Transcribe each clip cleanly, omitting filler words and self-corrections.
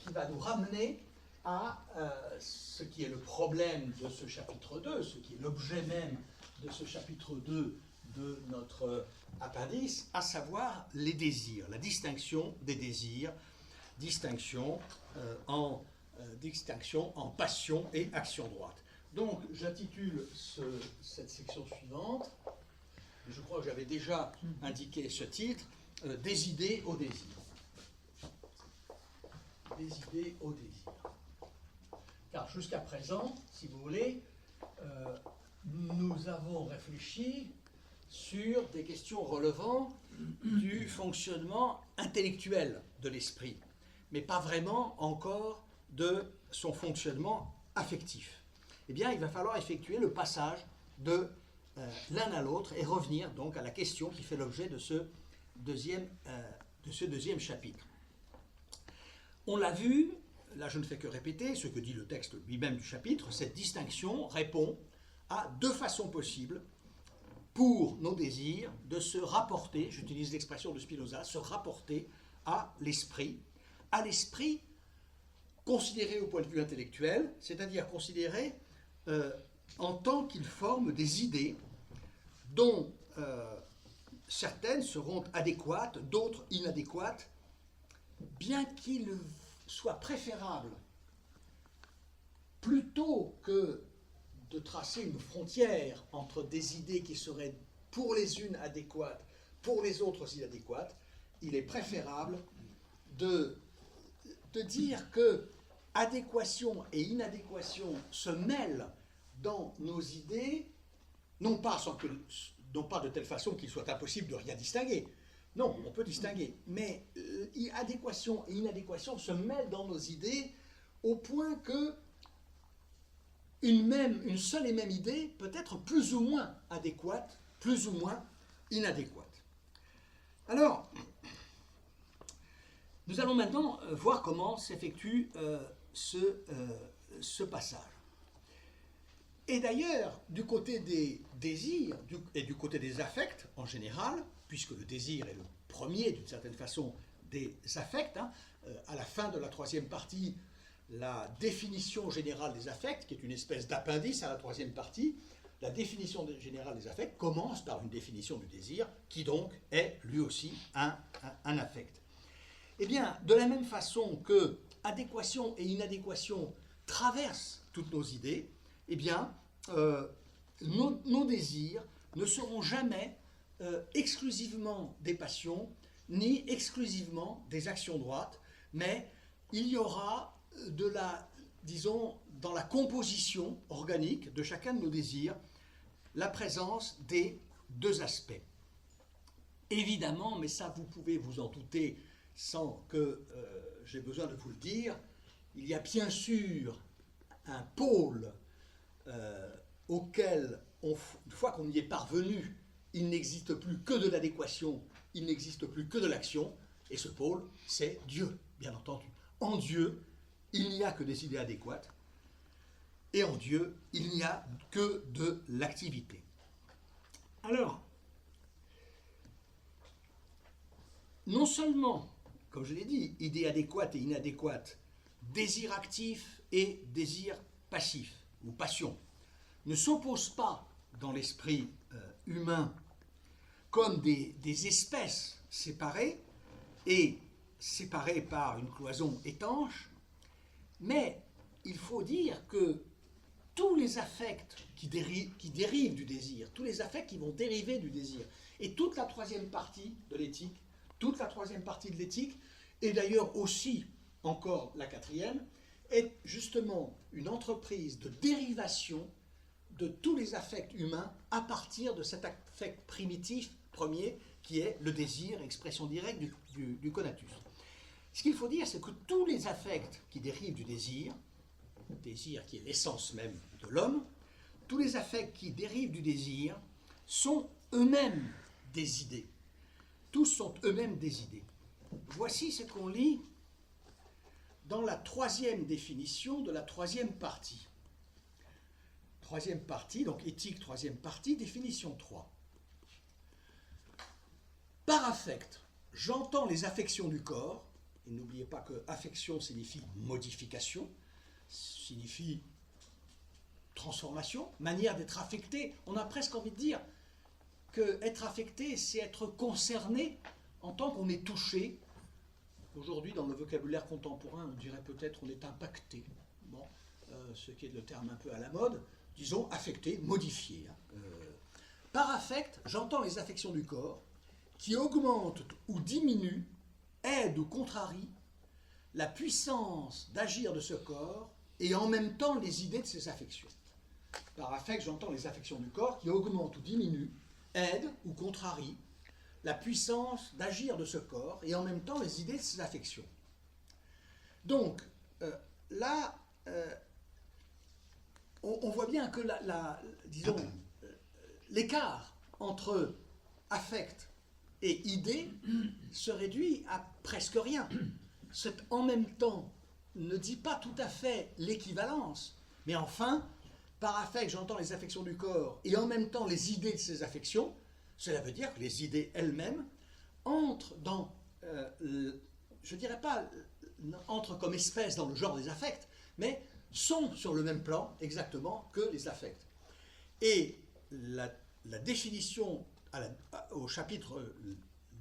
qui va nous ramener à ce qui est le problème de ce chapitre 2, ce qui est l'objet même de ce chapitre 2 de notre appendice, à savoir les désirs, la distinction des désirs, distinction en passion et action droite. Donc j'intitule cette section suivante, je crois que j'avais déjà indiqué ce titre, des idées au désir. Des idées au désir. Car jusqu'à présent, si vous voulez, nous avons réfléchi sur des questions relevant du fonctionnement intellectuel de l'esprit, mais pas vraiment encore de son fonctionnement affectif. Eh bien, il va falloir effectuer le passage de l'un à l'autre et revenir donc à la question qui fait l'objet de ce deuxième chapitre. On l'a vu, là je ne fais que répéter ce que dit le texte lui-même du chapitre, cette distinction répond à deux façons possibles pour nos désirs de se rapporter, j'utilise l'expression de Spinoza, se rapporter à l'esprit considéré au point de vue intellectuel, c'est-à-dire considéré en tant qu'il forme des idées dont certaines seront adéquates, d'autres inadéquates, bien qu'il soit préférable, plutôt que de tracer une frontière entre des idées qui seraient pour les unes adéquates, pour les autres inadéquates, il est préférable de dire que adéquation et inadéquation se mêlent dans nos idées, non pas de telle façon qu'il soit impossible de rien distinguer. Non, on peut distinguer, mais adéquation et inadéquation se mêlent dans nos idées au point que une seule et même idée peut être plus ou moins adéquate, plus ou moins inadéquate. Alors, nous allons maintenant voir comment s'effectue ce passage. Et d'ailleurs, du côté des désirs et du côté des affects en général, puisque le désir est le premier, d'une certaine façon, des affects, à la fin de la troisième partie, la définition générale des affects, qui est une espèce d'appendice à la troisième partie, la définition générale des affects commence par une définition du désir, qui donc est lui aussi un affect. Eh bien, de la même façon que adéquation et inadéquation traversent toutes nos idées, eh bien, nos désirs ne seront jamais exclusivement des passions, ni exclusivement des actions droites, mais il y aura dans la composition organique de chacun de nos désirs, la présence des deux aspects. Évidemment, mais ça vous pouvez vous en douter sans que j'ai besoin de vous le dire, il y a bien sûr un pôle auquel, une fois qu'on y est parvenu, il n'existe plus que de l'adéquation, il n'existe plus que de l'action, et ce pôle, c'est Dieu, bien entendu. En Dieu, il n'y a que des idées adéquates, et en Dieu, il n'y a que de l'activité. Alors, non seulement, comme je l'ai dit, idées adéquates et inadéquates, désir actif et désir passif, ou passion, ne s'opposent pas dans l'esprit humain comme des espèces séparées, et séparées par une cloison étanche, mais il faut dire que tous les affects qui dérivent du désir, tous les affects qui vont dériver du désir, et toute la troisième partie de l'éthique, et d'ailleurs aussi encore la quatrième, est justement une entreprise de dérivation de tous les affects humains à partir de cet affect primitif premier qui est le désir, expression directe du conatus. Ce qu'il faut dire, c'est que tous les affects qui dérivent du désir qui est l'essence même de l'homme, tous les affects qui dérivent du désir sont eux-mêmes des idées. Tous sont eux-mêmes des idées. Voici ce qu'on lit dans la troisième définition de la troisième partie. Troisième partie, donc éthique, troisième partie, définition 3. Par affect, j'entends les affections du corps, Et n'oubliez pas que affection signifie modification, signifie transformation, manière d'être affecté. On a presque envie de dire que être affecté, c'est être concerné en tant qu'on est touché. Aujourd'hui, dans le vocabulaire contemporain, on dirait peut-être qu'on est impacté. Bon, ce qui est le terme un peu à la mode. Disons affecté, modifié. Par affect, j'entends les affections du corps qui augmentent ou diminuent, aident ou contrarient la puissance d'agir de ce corps et en même temps les idées de ces affections. Par affect, j'entends les affections du corps qui augmentent ou diminuent, aident ou contrarient la puissance d'agir de ce corps et en même temps les idées de ces affections. Donc, là, on voit bien que disons, l'écart entre affect et idée se réduit à presque rien. Cet en même temps ne dit pas tout à fait l'équivalence, mais enfin, par affect, j'entends les affections du corps et en même temps les idées de ces affections. Cela veut dire que les idées elles-mêmes entrent dans, je ne dirais pas entrent comme espèce dans le genre des affects, mais sont sur le même plan exactement que les affects. Et la définition, au chapitre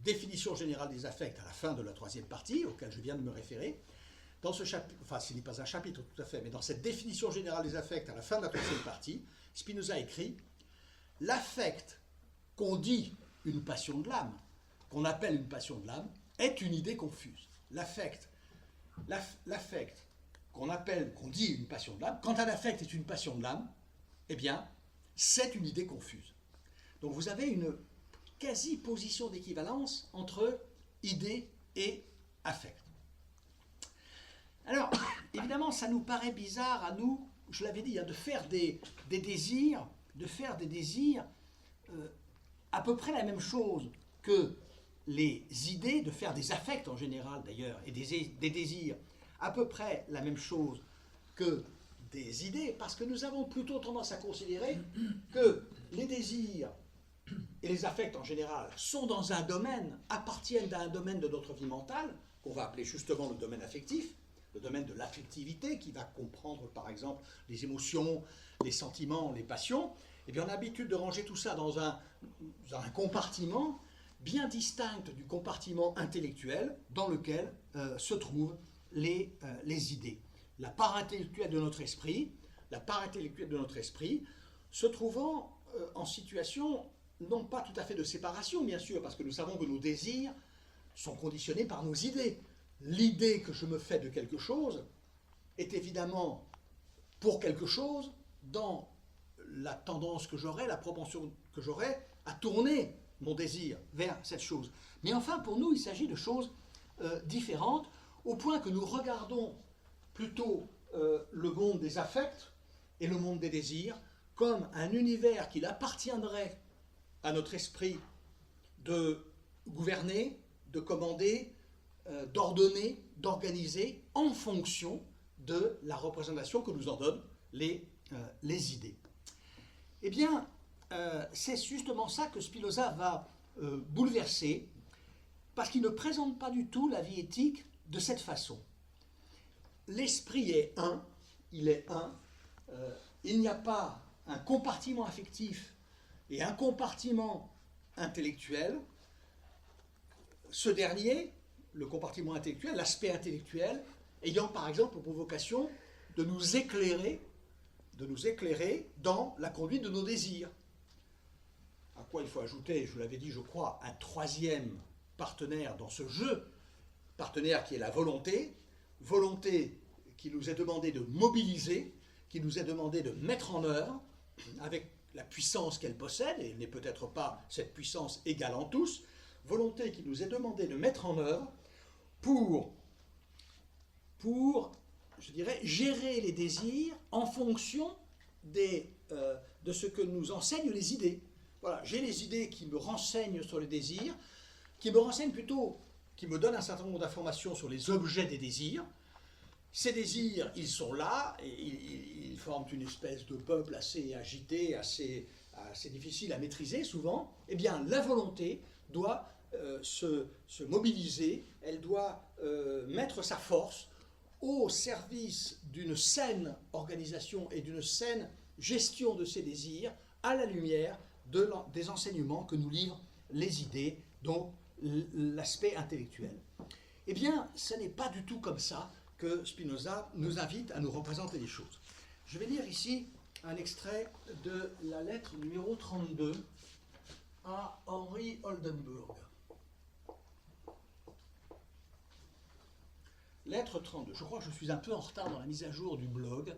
définition générale des affects, à la fin de la troisième partie, auquel je viens de me référer, dans ce chapitre, enfin ce n'est pas un chapitre tout à fait, mais dans cette définition générale des affects, à la fin de la troisième partie, Spinoza écrit « L'affect qu'on dit une passion de l'âme, qu'on appelle une passion de l'âme, est une idée confuse. » L'affect qu'on dit une passion de l'âme, quand un affect est une passion de l'âme, eh bien, c'est une idée confuse. Donc vous avez une quasi-position d'équivalence entre idée et affect. Alors, évidemment, ça nous paraît bizarre à nous, je l'avais dit, de faire des désirs, à peu près la même chose que les idées, de faire des affects en général d'ailleurs, et des désirs, à peu près la même chose que des idées, parce que nous avons plutôt tendance à considérer que les désirs et les affects en général sont dans un domaine, appartiennent à un domaine de notre vie mentale, qu'on va appeler justement le domaine affectif, le domaine de l'affectivité, qui va comprendre par exemple les émotions, les sentiments, les passions. Et bien on a l'habitude de ranger tout ça dans un compartiment bien distinct du compartiment intellectuel dans lequel se trouvent les idées. La part intellectuelle de notre esprit, se trouvant en situation, non pas tout à fait de séparation, bien sûr, parce que nous savons que nos désirs sont conditionnés par nos idées. L'idée que je me fais de quelque chose est évidemment pour quelque chose dans la tendance que j'aurai, la propension que j'aurai à tourner mon désir vers cette chose. Mais enfin, pour nous, il s'agit de choses différentes, au point que nous regardons plutôt le monde des affects et le monde des désirs comme un univers qu'il appartiendrait à notre esprit de gouverner, de commander, d'ordonner, d'organiser en fonction de la représentation que nous en donnent les idées. Eh bien, c'est justement ça que Spinoza va bouleverser, parce qu'il ne présente pas du tout la vie éthique de cette façon. L'esprit est un, il est un, il n'y a pas un compartiment affectif et un compartiment intellectuel. Ce dernier, le compartiment intellectuel, l'aspect intellectuel, ayant par exemple pour vocation de nous éclairer dans la conduite de nos désirs. À quoi il faut ajouter, je vous l'avais dit, je crois, un troisième partenaire dans ce jeu, partenaire qui est la volonté qui nous est demandé de mobiliser, qui nous est demandé de mettre en œuvre, avec la puissance qu'elle possède, et elle n'est peut-être pas cette puissance égale en tous, volonté qui nous est demandé de mettre en œuvre pour je dirais, gérer les désirs en fonction de ce que nous enseignent les idées. Voilà, j'ai les idées qui me renseignent sur les désirs, qui me renseignent plutôt, qui me donnent un certain nombre d'informations sur les objets des désirs. Ces désirs, ils sont là, et ils forment une espèce de peuple assez agité, assez difficile à maîtriser souvent. Eh bien, la volonté doit se mobiliser, elle doit mettre sa force au service d'une saine organisation et d'une saine gestion de ses désirs à la lumière des enseignements que nous livrent les idées, donc l'aspect intellectuel. Eh bien, ce n'est pas du tout comme ça que Spinoza nous invite à nous représenter les choses. Je vais lire ici un extrait de la lettre numéro 32 à Henri Oldenburg. Lettre 32. Je crois que je suis un peu en retard dans la mise à jour du blog.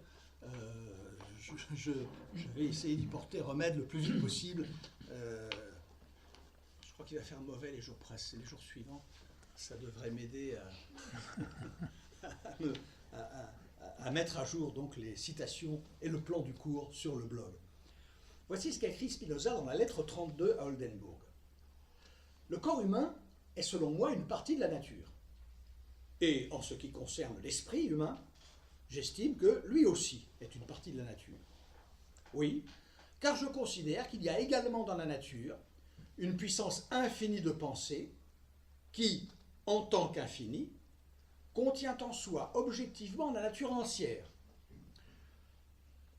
Je vais essayer d'y porter remède le plus vite possible. Je crois qu'il va faire mauvais les jours les jours suivants. Ça devrait m'aider à mettre à jour donc les citations et le plan du cours sur le blog. Voici ce qu'a écrit Spinoza dans la lettre 32 à Oldenburg. Le corps humain est selon moi une partie de la nature. Et en ce qui concerne l'esprit humain, j'estime que lui aussi est une partie de la nature. Oui, car je considère qu'il y a également dans la nature une puissance infinie de pensée qui, en tant qu'infinie, contient en soi objectivement la nature entière.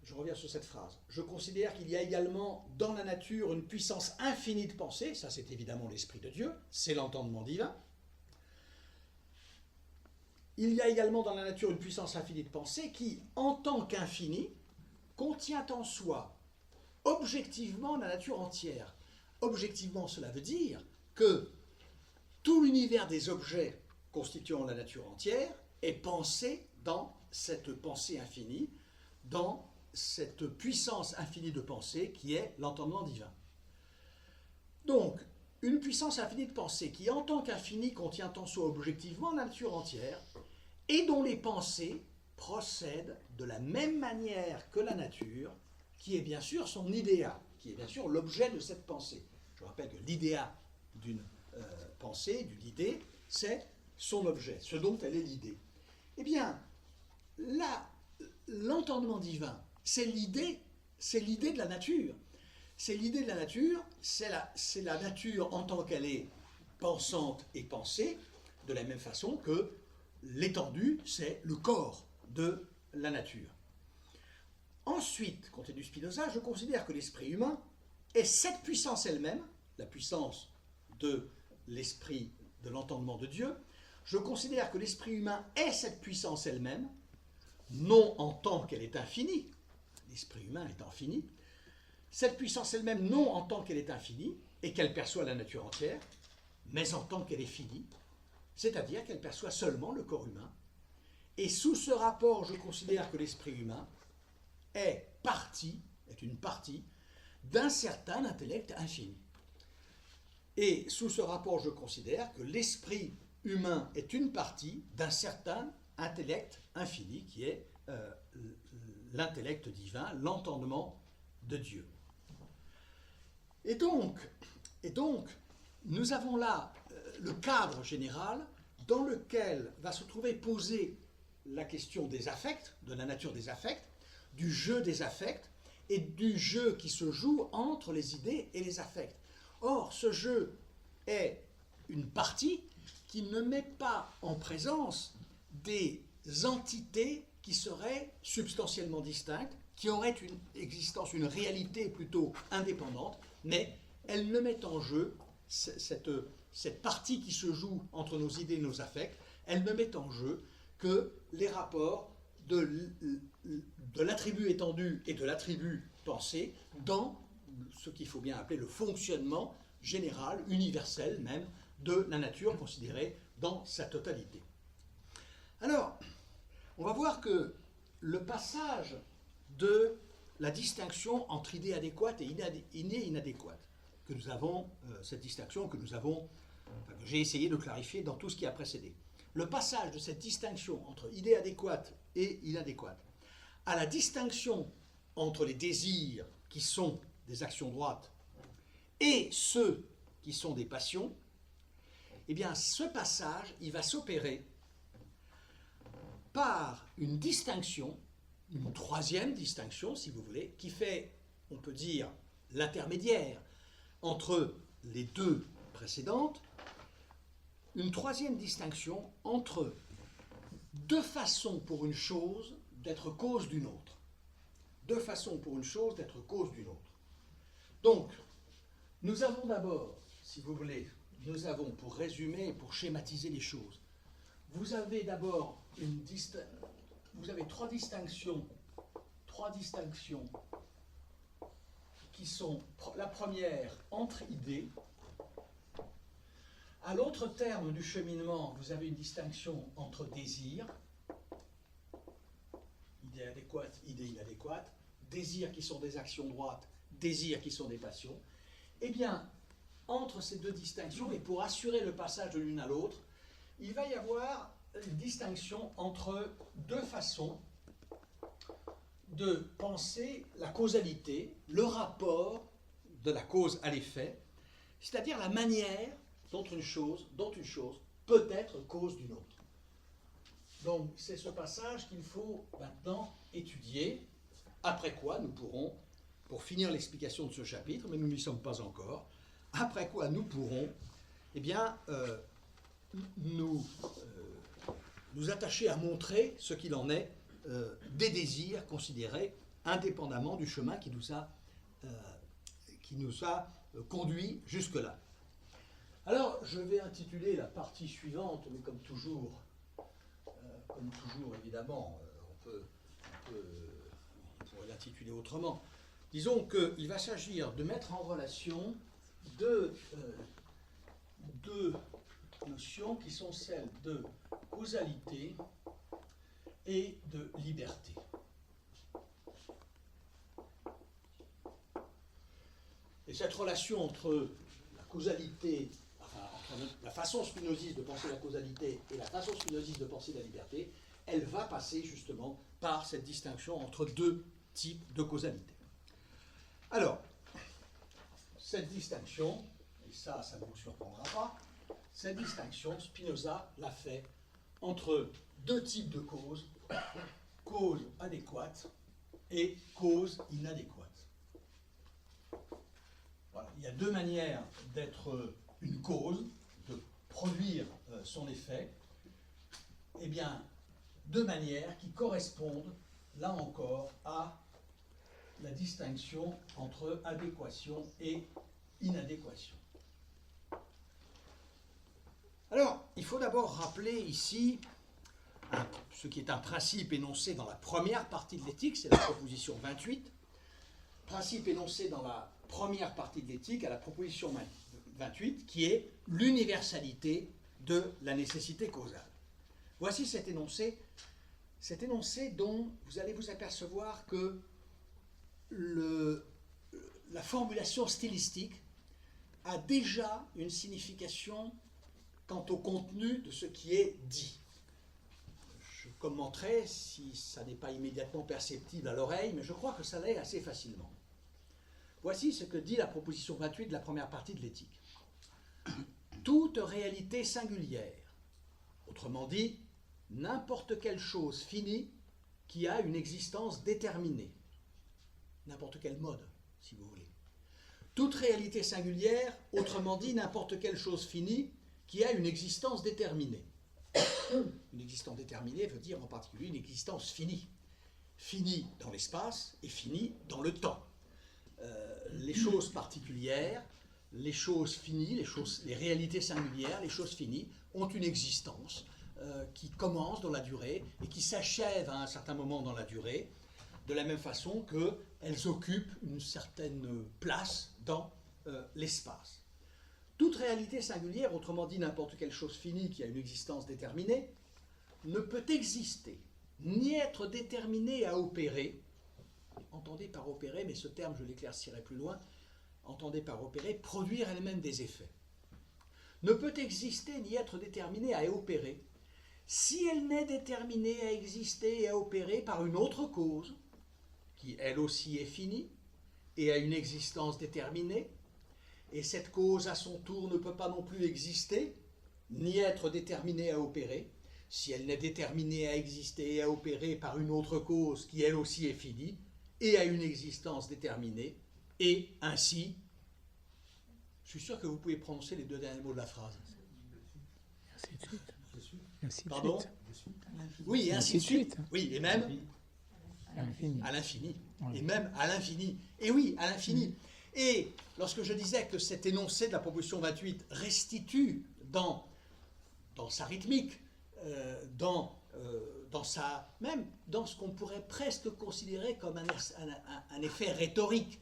Je reviens sur cette phrase. Je considère qu'il y a également dans la nature une puissance infinie de pensée, ça c'est évidemment l'Esprit de Dieu, c'est l'entendement divin. Il y a également dans la nature une puissance infinie de pensée qui, en tant qu'infinie, contient en soi objectivement la nature entière. Objectivement, cela veut dire que tout l'univers des objets constituant la nature entière est pensé dans cette pensée infinie, dans cette puissance infinie de pensée qui est l'entendement divin. Donc, une puissance infinie de pensée qui, en tant qu'infinie, contient en soi objectivement la nature entière et dont les pensées procèdent de la même manière que la nature, qui est bien sûr son idéa, qui est bien sûr l'objet de cette pensée. Je rappelle que l'idéa d'une pensée, d'une idée, c'est son objet, ce dont elle est l'idée. Eh bien, là, l'entendement divin, c'est l'idée de la nature. C'est l'idée de la nature, c'est la nature en tant qu'elle est pensante et pensée, de la même façon que l'étendue, c'est le corps de la nature. Ensuite, continue Spinoza, je considère que l'esprit humain est cette puissance elle-même, la puissance de l'esprit de l'entendement de Dieu. Je considère que l'esprit humain est cette puissance elle-même, non en tant qu'elle est infinie, l'esprit humain est infini, cette puissance elle-même non en tant qu'elle est infinie et qu'elle perçoit la nature entière, mais en tant qu'elle est finie, c'est-à-dire qu'elle perçoit seulement le corps humain. Et sous ce rapport, je considère que l'esprit humain est une partie d'un certain intellect infini. Et sous ce rapport, je considère que l'esprit humain est une partie d'un certain intellect infini qui est l'intellect divin, l'entendement de Dieu. Et donc nous avons là le cadre général dans lequel va se trouver posée la question des affects, de la nature des affects, du jeu des affects et du jeu qui se joue entre les idées et les affects. Or, ce jeu est une partie qui ne met pas en présence des entités qui seraient substantiellement distinctes, qui auraient une existence, une réalité plutôt indépendante, mais elle ne met en jeu cette partie qui se joue entre nos idées et nos affects, elle ne met en jeu que les rapports de l'attribut étendu et de l'attribut pensé dans ce qu'il faut bien appeler le fonctionnement général, universel même, de la nature considérée dans sa totalité. Alors, on va voir que le passage de la distinction entre idée adéquate et idée inadéquate, que nous avons, cette distinction que j'ai essayé de clarifier dans tout ce qui a précédé. Le passage de cette distinction entre idée adéquate et inadéquate à la distinction entre les désirs qui sont des actions droites et ceux qui sont des passions, eh bien ce passage, il va s'opérer par une distinction, une troisième distinction si vous voulez, qui fait, on peut dire, l'intermédiaire entre les deux précédentes, une troisième distinction entre deux façons pour une chose d'être cause d'une autre. Deux façons pour une chose d'être cause d'une autre. Donc, nous avons d'abord, si vous voulez, nous avons, pour résumer, pour schématiser les choses, vous avez d'abord vous avez trois distinctions qui sont, la première, entre idées. À l'autre terme du cheminement, vous avez une distinction entre désir, idée adéquate, idée inadéquate, désirs qui sont des actions droites, désirs qui sont des passions. Eh bien, entre ces deux distinctions, et pour assurer le passage de l'une à l'autre, il va y avoir une distinction entre deux façons de penser la causalité, le rapport de la cause à l'effet, c'est-à-dire la manière dont une chose peut être cause d'une autre. Donc c'est ce passage qu'il faut maintenant étudier, après quoi nous pourrons, pour finir l'explication de ce chapitre, mais nous n'y sommes pas encore, après quoi nous pourrons nous attacher à montrer ce qu'il en est des désirs considérés indépendamment du chemin qui nous a conduits jusque-là. Alors, je vais intituler la partie suivante, mais comme toujours évidemment, on pourrait l'intituler autrement. Disons qu'il va s'agir de mettre en relation deux notions qui sont celles de causalité et de liberté. Et cette relation entre la causalité, entre la façon spinoziste de penser la causalité et la façon spinoziste de penser la liberté, elle va passer justement par cette distinction entre deux types de causalité. Alors, cette distinction, et ça ne vous surprendra pas, cette distinction, Spinoza l'a fait entre deux types de causes, cause adéquate et cause inadéquate. Voilà. Il y a deux manières d'être une cause, de produire son effet, et bien, deux manières qui correspondent, là encore, à la distinction entre adéquation et inadéquation. Alors, il faut d'abord rappeler ici ce qui est un principe énoncé dans la première partie de l'éthique, c'est la proposition 28. Principe énoncé dans la première partie de l'éthique, à la proposition 28, qui est l'universalité de la nécessité causale. Voici cet énoncé dont vous allez vous apercevoir que la formulation stylistique a déjà une signification quant au contenu de ce qui est dit. Je commenterai si ça n'est pas immédiatement perceptible à l'oreille, mais je crois que ça l'est assez facilement. Voici ce que dit la proposition 28 de la première partie de l'éthique. Toute réalité singulière, autrement dit, n'importe quelle chose finie qui a une existence déterminée, n'importe quel mode, si vous voulez. Toute réalité singulière, autrement dit, n'importe quelle chose finie qui a une existence déterminée. Une existence déterminée veut dire en particulier une existence finie. Finie dans l'espace et finie dans le temps. Les choses particulières, les choses finies, les réalités singulières, les choses finies ont une existence qui commence dans la durée et qui s'achève à un certain moment dans la durée, de la même façon qu'elles occupent une certaine place dans l'espace. Toute réalité singulière, autrement dit n'importe quelle chose finie qui a une existence déterminée, ne peut exister, ni être déterminée à opérer. Entendez par opérer, mais ce terme je l'éclaircirai plus loin, entendez par opérer, produire elle-même des effets. Ne peut exister ni être déterminée à opérer, si elle n'est déterminée à exister et à opérer par une autre cause, qui elle aussi est finie, et a une existence déterminée, et cette cause à son tour ne peut pas non plus exister, ni être déterminée à opérer, si elle n'est déterminée à exister et à opérer par une autre cause qui elle aussi est finie, et a une existence déterminée, et ainsi, je suis sûr que vous pouvez prononcer les deux derniers mots de la phrase. Ainsi de suite. Et ainsi de Pardon? suite. Oui, et ainsi de suite. hein. Oui, et même À l'infini. à l'infini. Voilà. Et même à l'infini. Et oui, à l'infini. Et lorsque je disais que cet énoncé de la proposition 28 restitue dans sa rythmique, même dans ce qu'on pourrait presque considérer comme un effet rhétorique.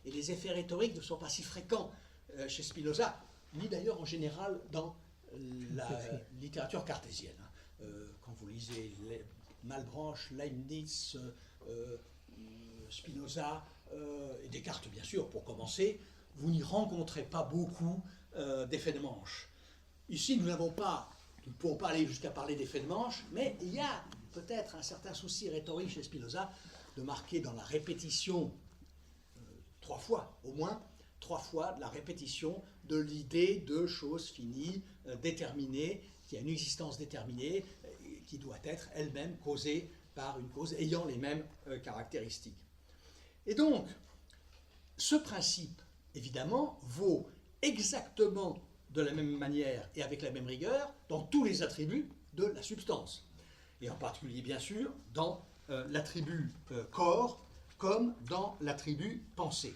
Et les effets rhétoriques ne sont pas si fréquents chez Spinoza, ni d'ailleurs en général dans la littérature cartésienne. Quand vous lisez Malebranche, Leibniz, Spinoza et Descartes, bien sûr, pour commencer, vous n'y rencontrez pas beaucoup d'effets de manche. Ici, nous ne pouvons pas aller jusqu'à parler d'effets de manche, mais il y a peut-être un certain souci rhétorique chez Spinoza de marquer dans la répétition, 3 fois au moins, 3 fois de la répétition de l'idée de choses finies, déterminées, qui a une existence déterminée, qui doit être elle-même causée par une cause ayant les mêmes caractéristiques. Et donc, ce principe, évidemment, vaut exactement de la même manière et avec la même rigueur dans tous les attributs de la substance. Et en particulier, bien sûr, dans l'attribut corps comme dans l'attribut pensée.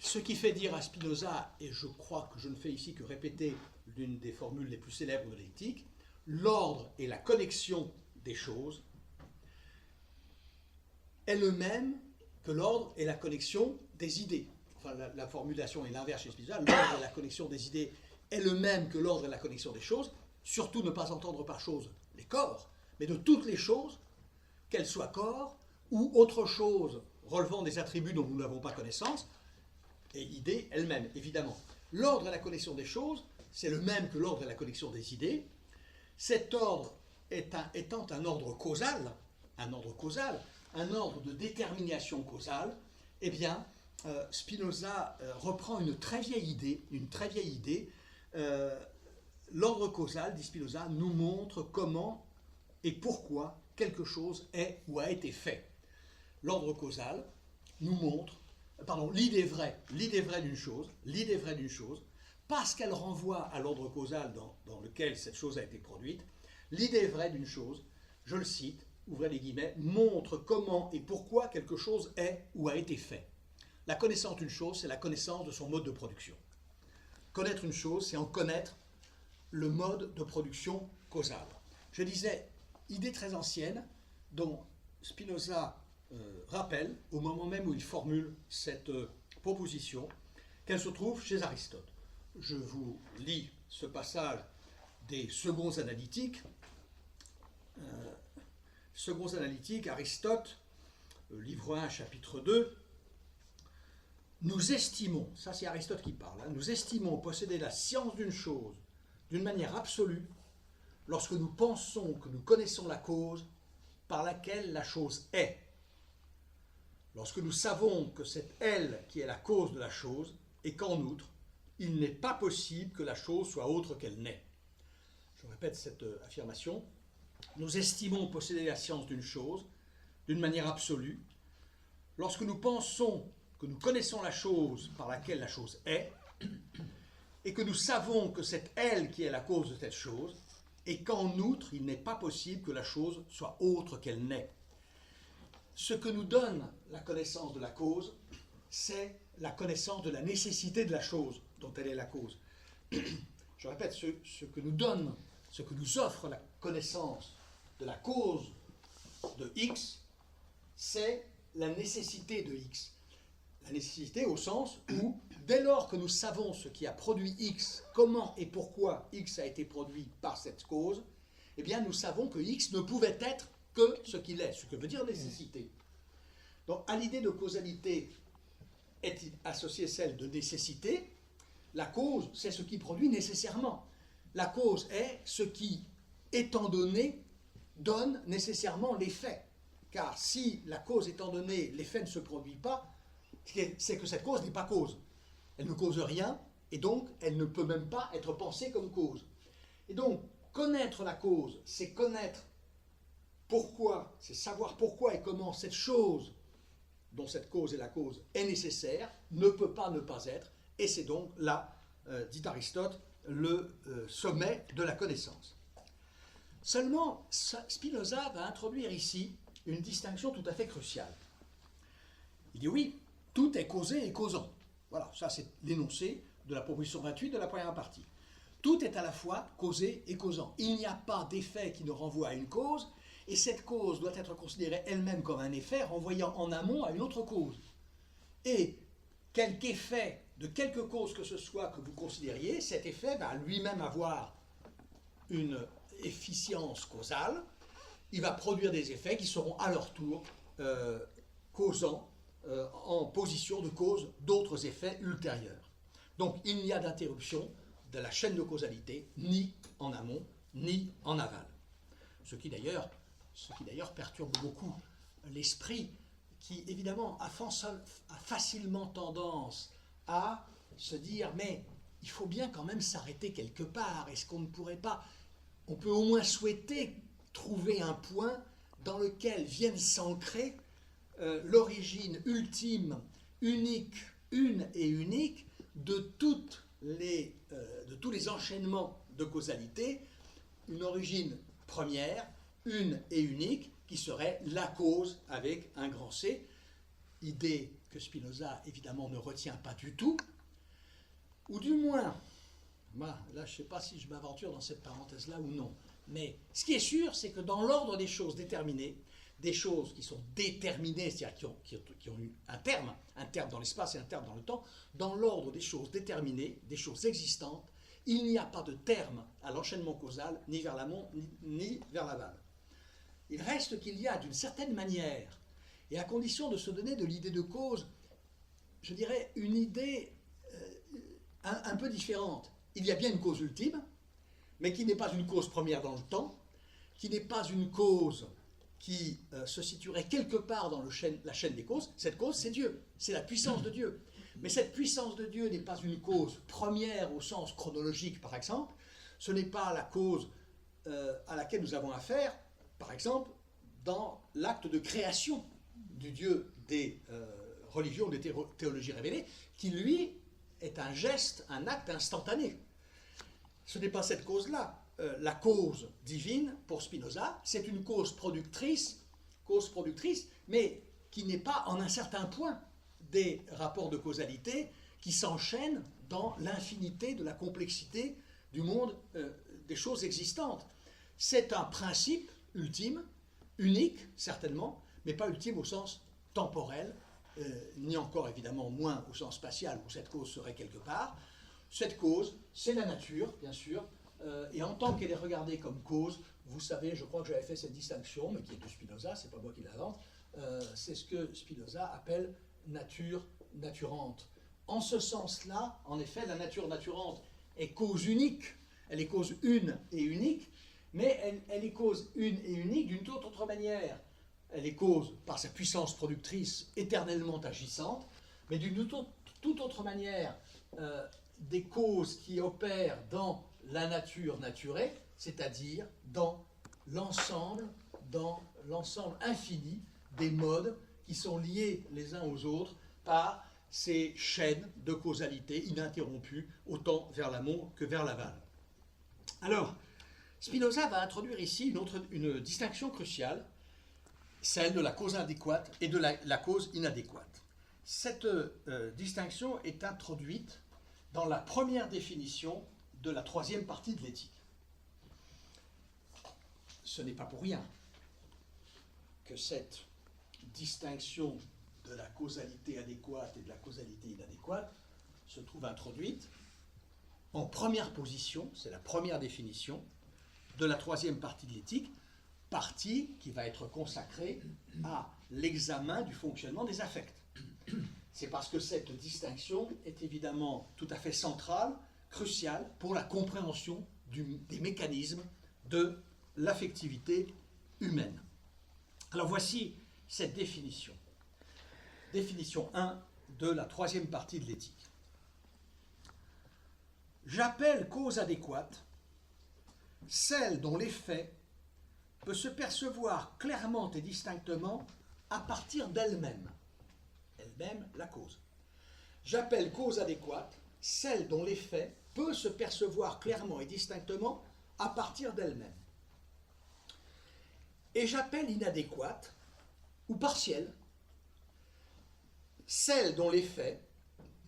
Ce qui fait dire à Spinoza, et je crois que je ne fais ici que répéter l'une des formules les plus célèbres de l'éthique, l'ordre et la connexion des choses est le même que l'ordre et la connexion des idées. Enfin, la formulation est l'inverse chez Spinoza. L'ordre et la connexion des idées est le même que l'ordre et la connexion des choses. Surtout ne pas entendre par choses les corps, mais de toutes les choses, qu'elles soient corps ou autre chose relevant des attributs dont nous n'avons pas connaissance, et idées elles-mêmes, évidemment. L'ordre et la connexion des choses, c'est le même que l'ordre et la connexion des idées. Cet ordre étant un ordre causal, un ordre de détermination causale, eh bien, Spinoza reprend une très vieille idée. L'ordre causal, dit Spinoza, nous montre comment et pourquoi quelque chose est ou a été fait. L'ordre causal nous montre, l'idée vraie d'une chose, parce qu'elle renvoie à l'ordre causal dans lequel cette chose a été produite, l'idée vraie d'une chose, je le cite, ouvrez les guillemets, montre comment et pourquoi quelque chose est ou a été fait. La connaissance d'une chose, c'est la connaissance de son mode de production. Connaître une chose, c'est en connaître le mode de production causal. Je disais, idée très ancienne dont Spinoza rappelle, au moment même où il formule cette proposition, qu'elle se trouve chez Aristote. Je vous lis ce passage des Seconds analytiques. Seconds analytiques, Aristote, livre 1, chapitre 2, nous estimons, ça c'est Aristote qui parle, nous estimons posséder la science d'une chose d'une manière absolue lorsque nous pensons que nous connaissons la cause par laquelle la chose est. Lorsque nous savons que c'est elle qui est la cause de la chose et qu'en outre, il n'est pas possible que la chose soit autre qu'elle n'est. Je répète cette affirmation. Nous estimons posséder la science d'une chose d'une manière absolue lorsque nous pensons que nous connaissons la chose par laquelle la chose est et que nous savons que c'est elle qui est la cause de cette chose et qu'en outre, il n'est pas possible que la chose soit autre qu'elle n'est. Ce que nous donne la connaissance de la cause, c'est la connaissance de la nécessité de la chose dont elle est la cause. Je répète, ce que nous offre la connaissance de la cause de X, c'est la nécessité de X. La nécessité au sens où, dès lors que nous savons ce qui a produit X, comment et pourquoi X a été produit par cette cause, eh bien nous savons que X ne pouvait être que ce qu'il est, ce que veut dire nécessité. Donc à l'idée de causalité est associée celle de nécessité. La cause, c'est ce qui produit nécessairement. La cause est ce qui, étant donné, donne nécessairement l'effet. Car si la cause étant donnée, l'effet ne se produit pas, c'est que cette cause n'est pas cause. Elle ne cause rien, et donc elle ne peut même pas être pensée comme cause. Et donc, connaître la cause, c'est connaître pourquoi, c'est savoir pourquoi et comment cette chose, dont cette cause est la cause, est nécessaire, ne peut pas ne pas être, et c'est donc là, dit Aristote, le sommet de la connaissance. Seulement, Spinoza va introduire ici une distinction tout à fait cruciale. Il dit oui, tout est causé et causant. Voilà, ça c'est l'énoncé de la proposition 28 de la première partie. Tout est à la fois causé et causant. Il n'y a pas d'effet qui ne renvoie à une cause, et cette cause doit être considérée elle-même comme un effet renvoyant en amont à une autre cause. Et quelque effet de quelque cause que ce soit que vous considériez, cet effet va lui-même avoir une efficience causale. Il va produire des effets qui seront à leur tour causants en position de cause d'autres effets ultérieurs. Donc il n'y a d'interruption de la chaîne de causalité ni en amont ni en aval. Ce qui d'ailleurs perturbe beaucoup l'esprit qui évidemment a facilement tendance à se dire mais il faut bien quand même s'arrêter quelque part. Est-ce qu'on ne pourrait pas, on peut au moins souhaiter trouver un point dans lequel vienne s'ancrer l'origine ultime, unique, une et unique de tous les enchaînements de causalité, une origine première, une et unique, qui serait la cause avec un grand C, idée que Spinoza évidemment ne retient pas du tout, ou du moins, là je ne sais pas si je m'aventure dans cette parenthèse-là ou non, mais ce qui est sûr, c'est que dans l'ordre des choses déterminées, des choses qui sont déterminées, c'est-à-dire qui ont eu un terme dans l'espace et un terme dans le temps, dans l'ordre des choses déterminées, des choses existantes, il n'y a pas de terme à l'enchaînement causal, ni vers l'amont, ni vers l'aval. Il reste qu'il y a d'une certaine manière, et à condition de se donner de l'idée de cause, je dirais une idée un peu différente. Il y a bien une cause ultime, mais qui n'est pas une cause première dans le temps, qui n'est pas une cause qui se situerait quelque part dans la chaîne des causes. Cette cause, c'est Dieu, c'est la puissance de Dieu. Mais cette puissance de Dieu n'est pas une cause première au sens chronologique, par exemple. Ce n'est pas la cause à laquelle nous avons affaire, par exemple, dans l'acte de création du Dieu des religions, des théologies révélées, qui, lui, est un geste, un acte instantané. Ce n'est pas cette cause-là. La cause divine, pour Spinoza, c'est une cause productrice, mais qui n'est pas en un certain point des rapports de causalité qui s'enchaînent dans l'infinité de la complexité du monde des choses existantes. C'est un principe ultime, unique certainement, mais pas ultime au sens temporel, ni encore évidemment moins au sens spatial où cette cause serait quelque part. Cette cause, c'est la nature, bien sûr, et en tant qu'elle est regardée comme cause, vous savez, je crois que j'avais fait cette distinction, mais qui est de Spinoza, c'est pas moi qui l'invente, c'est ce que Spinoza appelle nature naturante. En ce sens-là, en effet, la nature naturante est cause unique, elle est cause une et unique, mais elle est cause une et unique d'une toute autre manière. Elle est cause par sa puissance productrice éternellement agissante, mais d'une toute autre manière des causes qui opèrent dans la nature naturée, c'est-à-dire dans l'ensemble infini des modes qui sont liés les uns aux autres par ces chaînes de causalité ininterrompues, autant vers l'amont que vers l'aval. Alors, Spinoza va introduire ici une distinction cruciale, celle de la cause adéquate et de la cause inadéquate. Cette distinction est introduite dans la première définition de la troisième partie de l'éthique. Ce n'est pas pour rien que cette distinction de la causalité adéquate et de la causalité inadéquate se trouve introduite en première position, c'est la première définition, de la troisième partie de l'éthique, partie qui va être consacrée à l'examen du fonctionnement des affects. C'est parce que cette distinction est évidemment tout à fait centrale, cruciale pour la compréhension des mécanismes de l'affectivité humaine. Alors voici cette définition. Définition 1 de la troisième partie de l'éthique. J'appelle cause adéquate celle dont l'effet peut se percevoir clairement et distinctement à partir d'elle-même. Elle-même, la cause. J'appelle cause adéquate celle dont l'effet peut se percevoir clairement et distinctement à partir d'elle-même. Et j'appelle inadéquate ou partielle celle dont l'effet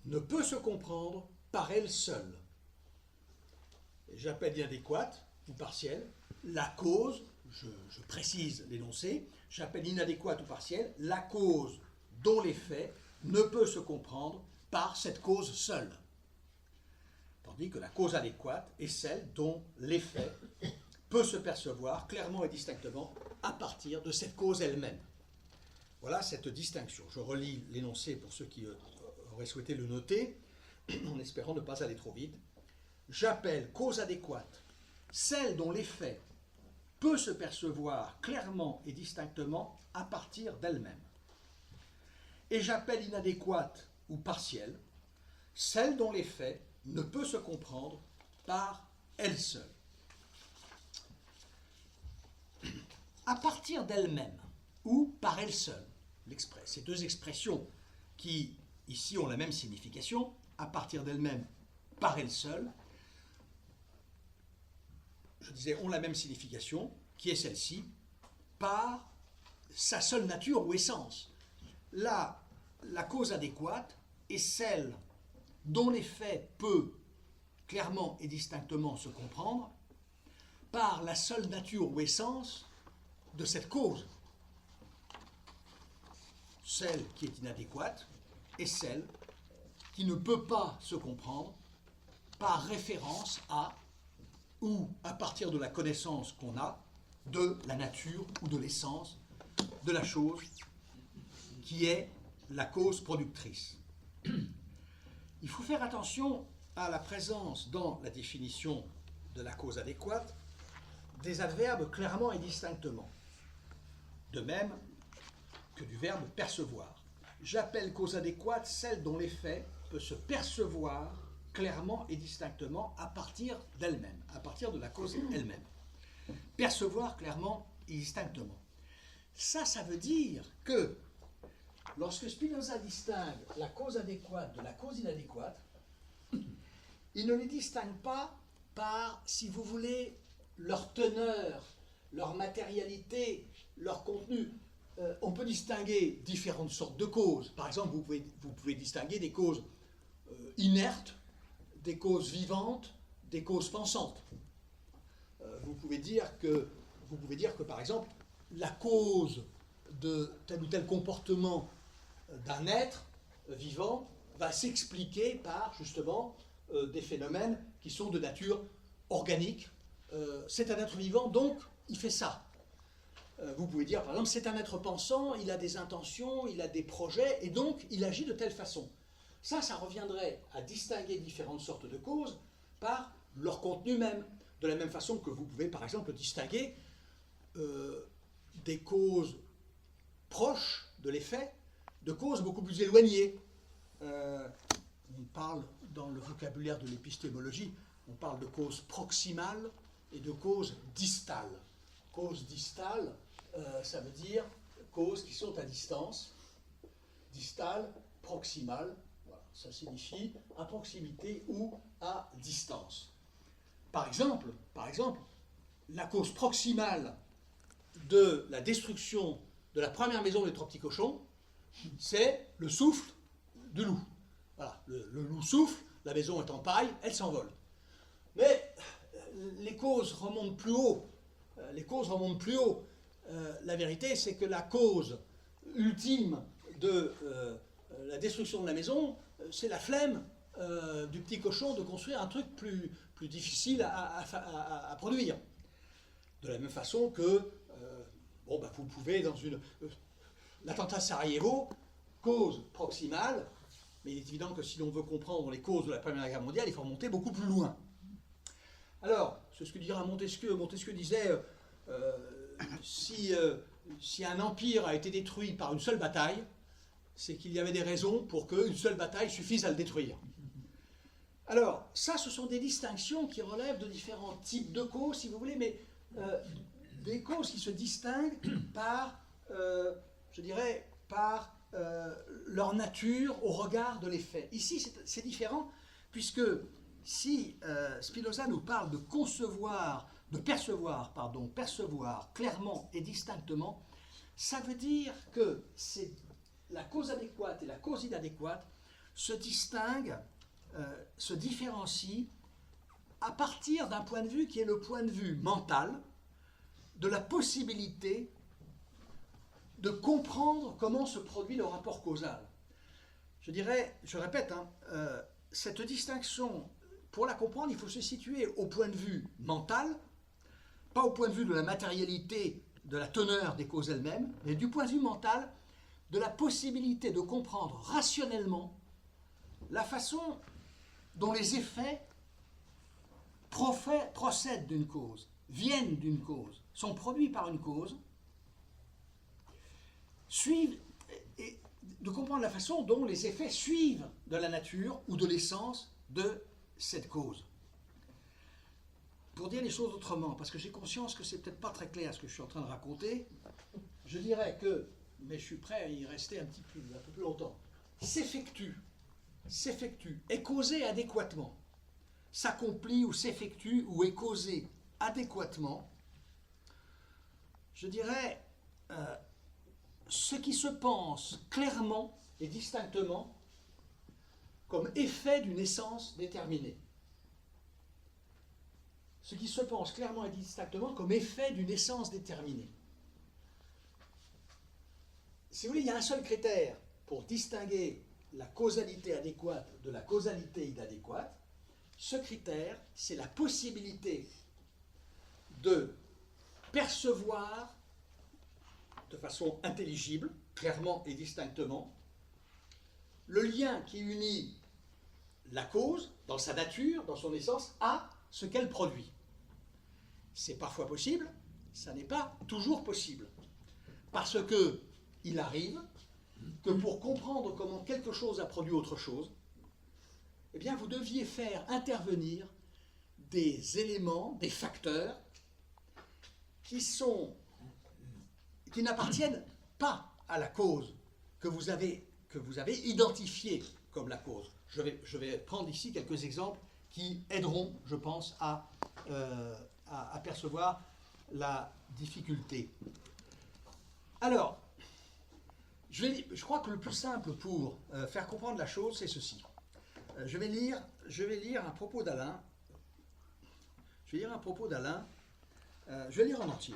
ne peut se comprendre par elle seule. Et j'appelle inadéquate ou partielle la cause, je précise l'énoncé, j'appelle inadéquate ou partielle la cause dont l'effet ne peut se comprendre par cette cause seule. Tandis que la cause adéquate est celle dont l'effet peut se percevoir clairement et distinctement à partir de cette cause elle-même. Voilà cette distinction. Je relis l'énoncé pour ceux qui auraient souhaité le noter, en espérant ne pas aller trop vite. J'appelle cause adéquate celle dont l'effet peut se percevoir clairement et distinctement à partir d'elle-même. Et j'appelle inadéquate ou partielle celle dont l'effet ne peut se comprendre par elle seule. À partir d'elle-même ou par elle seule, ces deux expressions qui, ici, ont la même signification, à partir d'elle-même, par elle seule, je disais, ont la même signification, qui est celle-ci, par sa seule nature ou essence. Là, la cause adéquate est celle dont l'effet peut clairement et distinctement se comprendre par la seule nature ou essence de cette cause. Celle qui est inadéquate est celle qui ne peut pas se comprendre par référence à ou à partir de la connaissance qu'on a de la nature ou de l'essence de la chose qui est la cause productrice. Il faut faire attention à la présence dans la définition de la cause adéquate des adverbes clairement et distinctement, de même que du verbe percevoir. J'appelle cause adéquate celle dont l'effet peut se percevoir clairement et distinctement à partir d'elle-même, à partir de la cause elle-même. Percevoir clairement et distinctement. Ça veut dire que lorsque Spinoza distingue la cause adéquate de la cause inadéquate, il ne les distingue pas par, si vous voulez, leur teneur, leur matérialité, leur contenu. On peut distinguer différentes sortes de causes. Par exemple, vous pouvez distinguer des causes inertes, des causes vivantes, des causes pensantes. Vous pouvez dire que, par exemple, la cause de tel ou tel comportement d'un être vivant va s'expliquer par, justement, des phénomènes qui sont de nature organique. C'est un être vivant, donc il fait ça. Vous pouvez dire, par exemple, c'est un être pensant, il a des intentions, il a des projets, et donc il agit de telle façon. Ça reviendrait à distinguer différentes sortes de causes par leur contenu même. De la même façon que vous pouvez, par exemple, distinguer des causes proches de l'effet de causes beaucoup plus éloignées. On parle, dans le vocabulaire de l'épistémologie, on parle de causes proximales et de causes distales. Causes distales, ça veut dire causes qui sont à distance. Distales, proximales, voilà, ça signifie à proximité ou à distance. Par exemple, la cause proximale de la destruction de la première maison des trois petits cochons, c'est le souffle du loup. Voilà, le loup souffle, la maison est en paille, elle s'envole. Mais les causes remontent plus haut. La vérité, c'est que la cause ultime de la destruction de la maison, c'est la flemme du petit cochon de construire un truc plus difficile à produire. De la même façon que, vous pouvez, dans l'attentat de Sarajevo, cause proximale, mais il est évident que si l'on veut comprendre les causes de la Première Guerre mondiale, il faut remonter beaucoup plus loin. Alors, c'est ce que dira Montesquieu. Montesquieu disait, si un empire a été détruit par une seule bataille, c'est qu'il y avait des raisons pour qu'une seule bataille suffise à le détruire. Alors, ça, ce sont des distinctions qui relèvent de différents types de causes, si vous voulez, mais des causes qui se distinguent par, par leur nature au regard de l'effet. Ici, c'est différent, puisque si Spinoza nous parle de percevoir clairement et distinctement, ça veut dire que c'est la cause adéquate et la cause inadéquate se distinguent, se différencient à partir d'un point de vue qui est le point de vue mental, de la possibilité de comprendre comment se produit le rapport causal. Je dirais, je répète, cette distinction, pour la comprendre, il faut se situer au point de vue mental, pas au point de vue de la matérialité, de la teneur des causes elles-mêmes, mais du point de vue mental, de la possibilité de comprendre rationnellement la façon dont les effets procèdent d'une cause, viennent d'une cause, sont produits par une cause, suivent, et de comprendre la façon dont les effets suivent de la nature ou de l'essence de cette cause. Pour dire les choses autrement, parce que j'ai conscience que c'est peut-être pas très clair ce que je suis en train de raconter, je dirais que, mais je suis prêt à y rester un peu plus longtemps, s'effectue, est causé adéquatement, s'accomplit ou s'effectue ou est causé adéquatement, je dirais, ce qui se pense clairement et distinctement comme effet d'une essence déterminée. Ce qui se pense clairement et distinctement comme effet d'une essence déterminée. Si vous voulez, il y a un seul critère pour distinguer la causalité adéquate de la causalité inadéquate. Ce critère, c'est la possibilité de percevoir de façon intelligible, clairement et distinctement, le lien qui unit la cause, dans sa nature, dans son essence, à ce qu'elle produit. C'est parfois possible, ça n'est pas toujours possible. Parce que il arrive que pour comprendre comment quelque chose a produit autre chose, eh bien vous deviez faire intervenir des éléments, des facteurs qui n'appartiennent pas à la cause que vous avez identifiée comme la cause. Je vais prendre ici quelques exemples qui aideront, je pense, à percevoir la difficulté. Alors, je crois que le plus simple pour faire comprendre la chose, c'est ceci. Je vais lire un propos d'Alain. Je vais lire en entier.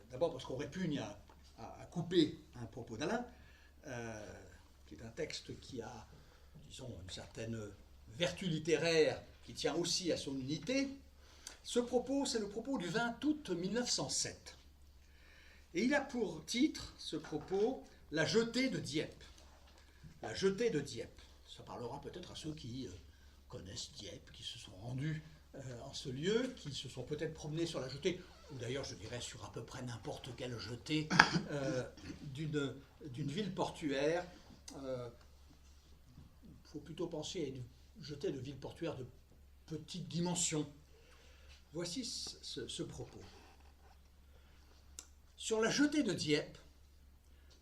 D'abord parce qu'on répugne à couper un propos d'Alain, qui est un texte qui a, disons, une certaine vertu littéraire qui tient aussi à son unité. Ce propos, c'est le propos du 20 août 1907. Et il a pour titre, ce propos, « La jetée de Dieppe ». La jetée de Dieppe. Ça parlera peut-être à ceux qui connaissent Dieppe, qui se sont rendus en ce lieu, qui se sont peut-être promenés sur la jetée, ou d'ailleurs, je dirais, sur à peu près n'importe quelle jetée d'une ville portuaire. Il faut plutôt penser à une jetée de ville portuaire de petite dimension. Voici ce propos. Sur la jetée de Dieppe,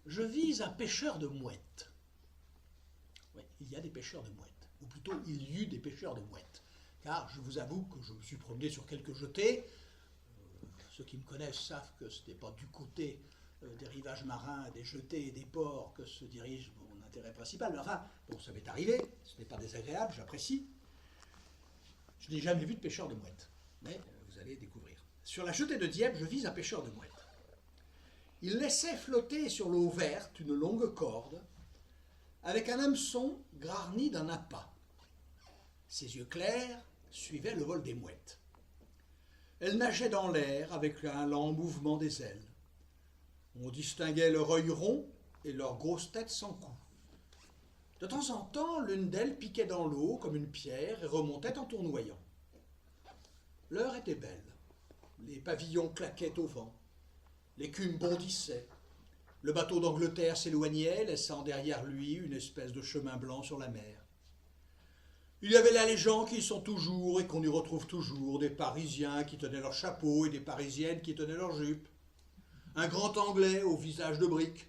je vis un pêcheur de mouettes. Oui, il y a des pêcheurs de mouettes, ou plutôt il y eut des pêcheurs de mouettes. Car je vous avoue que je me suis promené sur quelques jetées. Ceux qui me connaissent savent que ce n'est pas du côté des rivages marins, des jetées et des ports que se dirige mon intérêt principal. Mais enfin, bon, ça m'est arrivé, ce n'est pas désagréable, j'apprécie. Je n'ai jamais vu de pêcheur de mouettes, mais vous allez découvrir. Sur la jetée de Dieppe, je vis un pêcheur de mouettes. Il laissait flotter sur l'eau verte une longue corde avec un hameçon garni d'un appât. Ses yeux clairs suivaient le vol des mouettes. Elles nageaient dans l'air avec un lent mouvement des ailes. On distinguait leur œil rond et leur grosse tête sans cou. De temps en temps, l'une d'elles piquait dans l'eau comme une pierre et remontait en tournoyant. L'heure était belle. Les pavillons claquaient au vent. L'écume bondissait. Le bateau d'Angleterre s'éloignait, laissant derrière lui une espèce de chemin blanc sur la mer. Il y avait là les gens qui y sont toujours et qu'on y retrouve toujours, des Parisiens qui tenaient leur chapeau et des Parisiennes qui tenaient leur jupe. Un grand Anglais au visage de brique,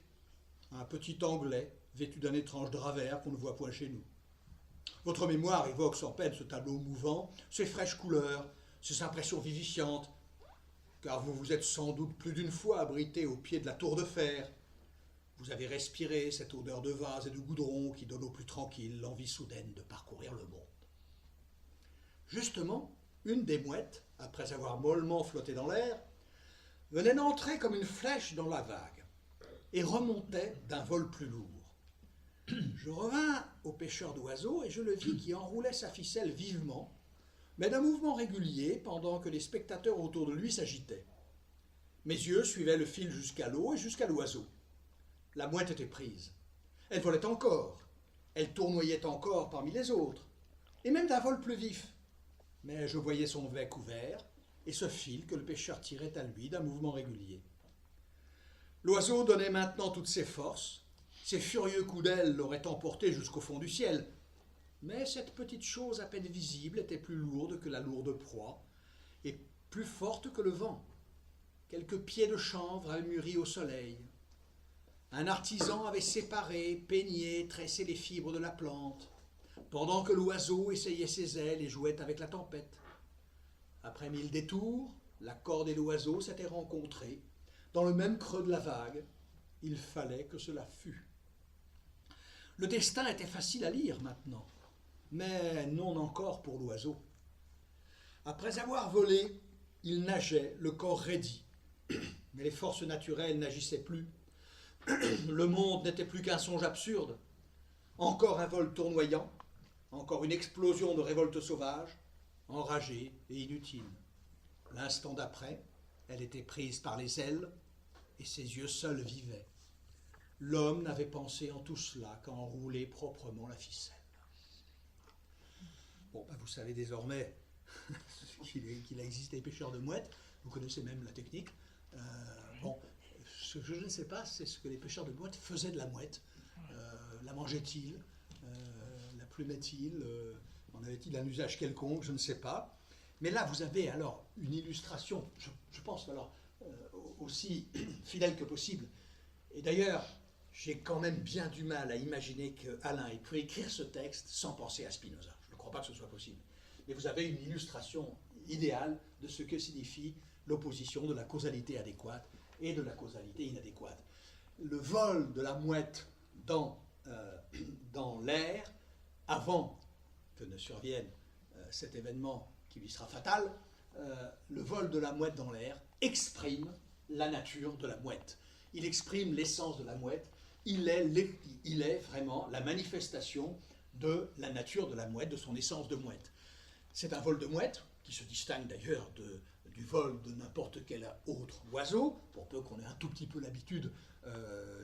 un petit Anglais vêtu d'un étrange drap vert qu'on ne voit point chez nous. Votre mémoire évoque sans peine ce tableau mouvant, ces fraîches couleurs, ces impressions vivifiantes, car vous vous êtes sans doute plus d'une fois abrité au pied de la tour de fer. Vous avez respiré cette odeur de vase et de goudron qui donne aux plus tranquilles l'envie soudaine de parcourir le monde. Justement, une des mouettes, après avoir mollement flotté dans l'air, venait d'entrer comme une flèche dans la vague et remontait d'un vol plus lourd. Je revins au pêcheur d'oiseaux et je le vis qui enroulait sa ficelle vivement, mais d'un mouvement régulier pendant que les spectateurs autour de lui s'agitaient. Mes yeux suivaient le fil jusqu'à l'eau et jusqu'à l'oiseau. La mouette était prise. Elle volait encore. Elle tournoyait encore parmi les autres, et même d'un vol plus vif. Mais je voyais son bec ouvert et ce fil que le pêcheur tirait à lui d'un mouvement régulier. L'oiseau donnait maintenant toutes ses forces. Ses furieux coups d'aile l'auraient emporté jusqu'au fond du ciel. Mais cette petite chose à peine visible était plus lourde que la lourde proie et plus forte que le vent. Quelques pieds de chanvre avaient mûri au soleil. Un artisan avait séparé, peigné, tressé les fibres de la plante, pendant que l'oiseau essayait ses ailes et jouait avec la tempête. Après 1000 détours, la corde et l'oiseau s'étaient rencontrés dans le même creux de la vague. Il fallait que cela fût. Le destin était facile à lire maintenant, mais non encore pour l'oiseau. Après avoir volé, il nageait, le corps raidi. Mais les forces naturelles n'agissaient plus. Le monde n'était plus qu'un songe absurde. Encore un vol tournoyant, encore une explosion de révolte sauvage, enragée et inutile. L'instant d'après, elle était prise par les ailes et ses yeux seuls vivaient. L'homme n'avait pensé en tout cela qu'à enrouler proprement la ficelle. Bon, vous savez désormais qu'il existe des pêcheurs de mouettes, vous connaissez même la technique. Ce que je ne sais pas, c'est ce que les pêcheurs de mouettes faisaient de la mouette. La mangeaient-ils, la plumaient-ils, en avait-il un usage quelconque, je ne sais pas. Mais là, vous avez alors une illustration, je pense alors, aussi fidèle que possible. Et d'ailleurs, j'ai quand même bien du mal à imaginer qu'Alain ait pu écrire ce texte sans penser à Spinoza. Je ne crois pas que ce soit possible. Mais vous avez une illustration idéale de ce que signifie l'opposition de la causalité adéquate et de la causalité inadéquate. Le vol de la mouette dans l'air, avant que ne survienne cet événement qui lui sera fatal, le vol de la mouette dans l'air exprime la nature de la mouette. Il exprime l'essence de la mouette. Il est vraiment la manifestation de la nature de la mouette, de son essence de mouette. C'est un vol de mouette qui se distingue d'ailleurs du vol de n'importe quel autre oiseau, pour peu qu'on ait un tout petit peu l'habitude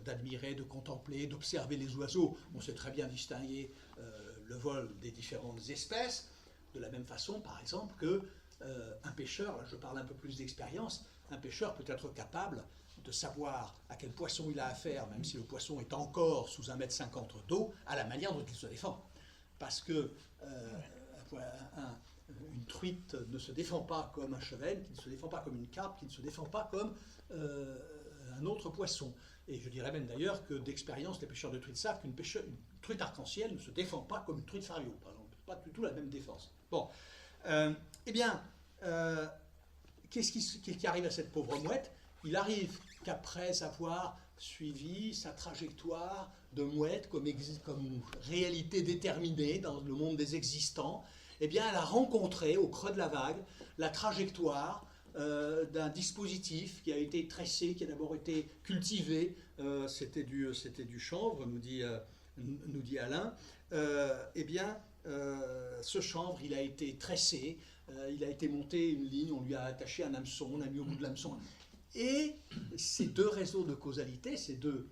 d'admirer, de contempler, d'observer les oiseaux. On sait très bien distinguer le vol des différentes espèces, de la même façon, par exemple, qu'un pêcheur, là je parle un peu plus d'expérience, un pêcheur peut être capable de savoir à quel poisson il a affaire, même si le poisson est encore sous 1,50 m d'eau, à la manière dont il se défend. Parce que une truite ne se défend pas comme un cheval, qui ne se défend pas comme une carpe, qui ne se défend pas comme un autre poisson. Et je dirais même d'ailleurs que d'expérience, les pêcheurs de truites savent qu'une truite arc-en-ciel ne se défend pas comme une truite fario, par exemple. Pas du tout la même défense. Bon. Qu'est-ce qui arrive à cette pauvre mouette? Il arrive qu'après avoir suivi sa trajectoire de mouette comme réalité déterminée dans le monde des existants, eh bien, elle a rencontré au creux de la vague la trajectoire d'un dispositif qui a été tressé, qui a d'abord été cultivé. C'était du chanvre, nous dit Alain. Ce chanvre, il a été tressé, il a été monté une ligne, on lui a attaché un hameçon, on a mis au bout de l'hameçon. Et ces deux réseaux de causalité, ces deux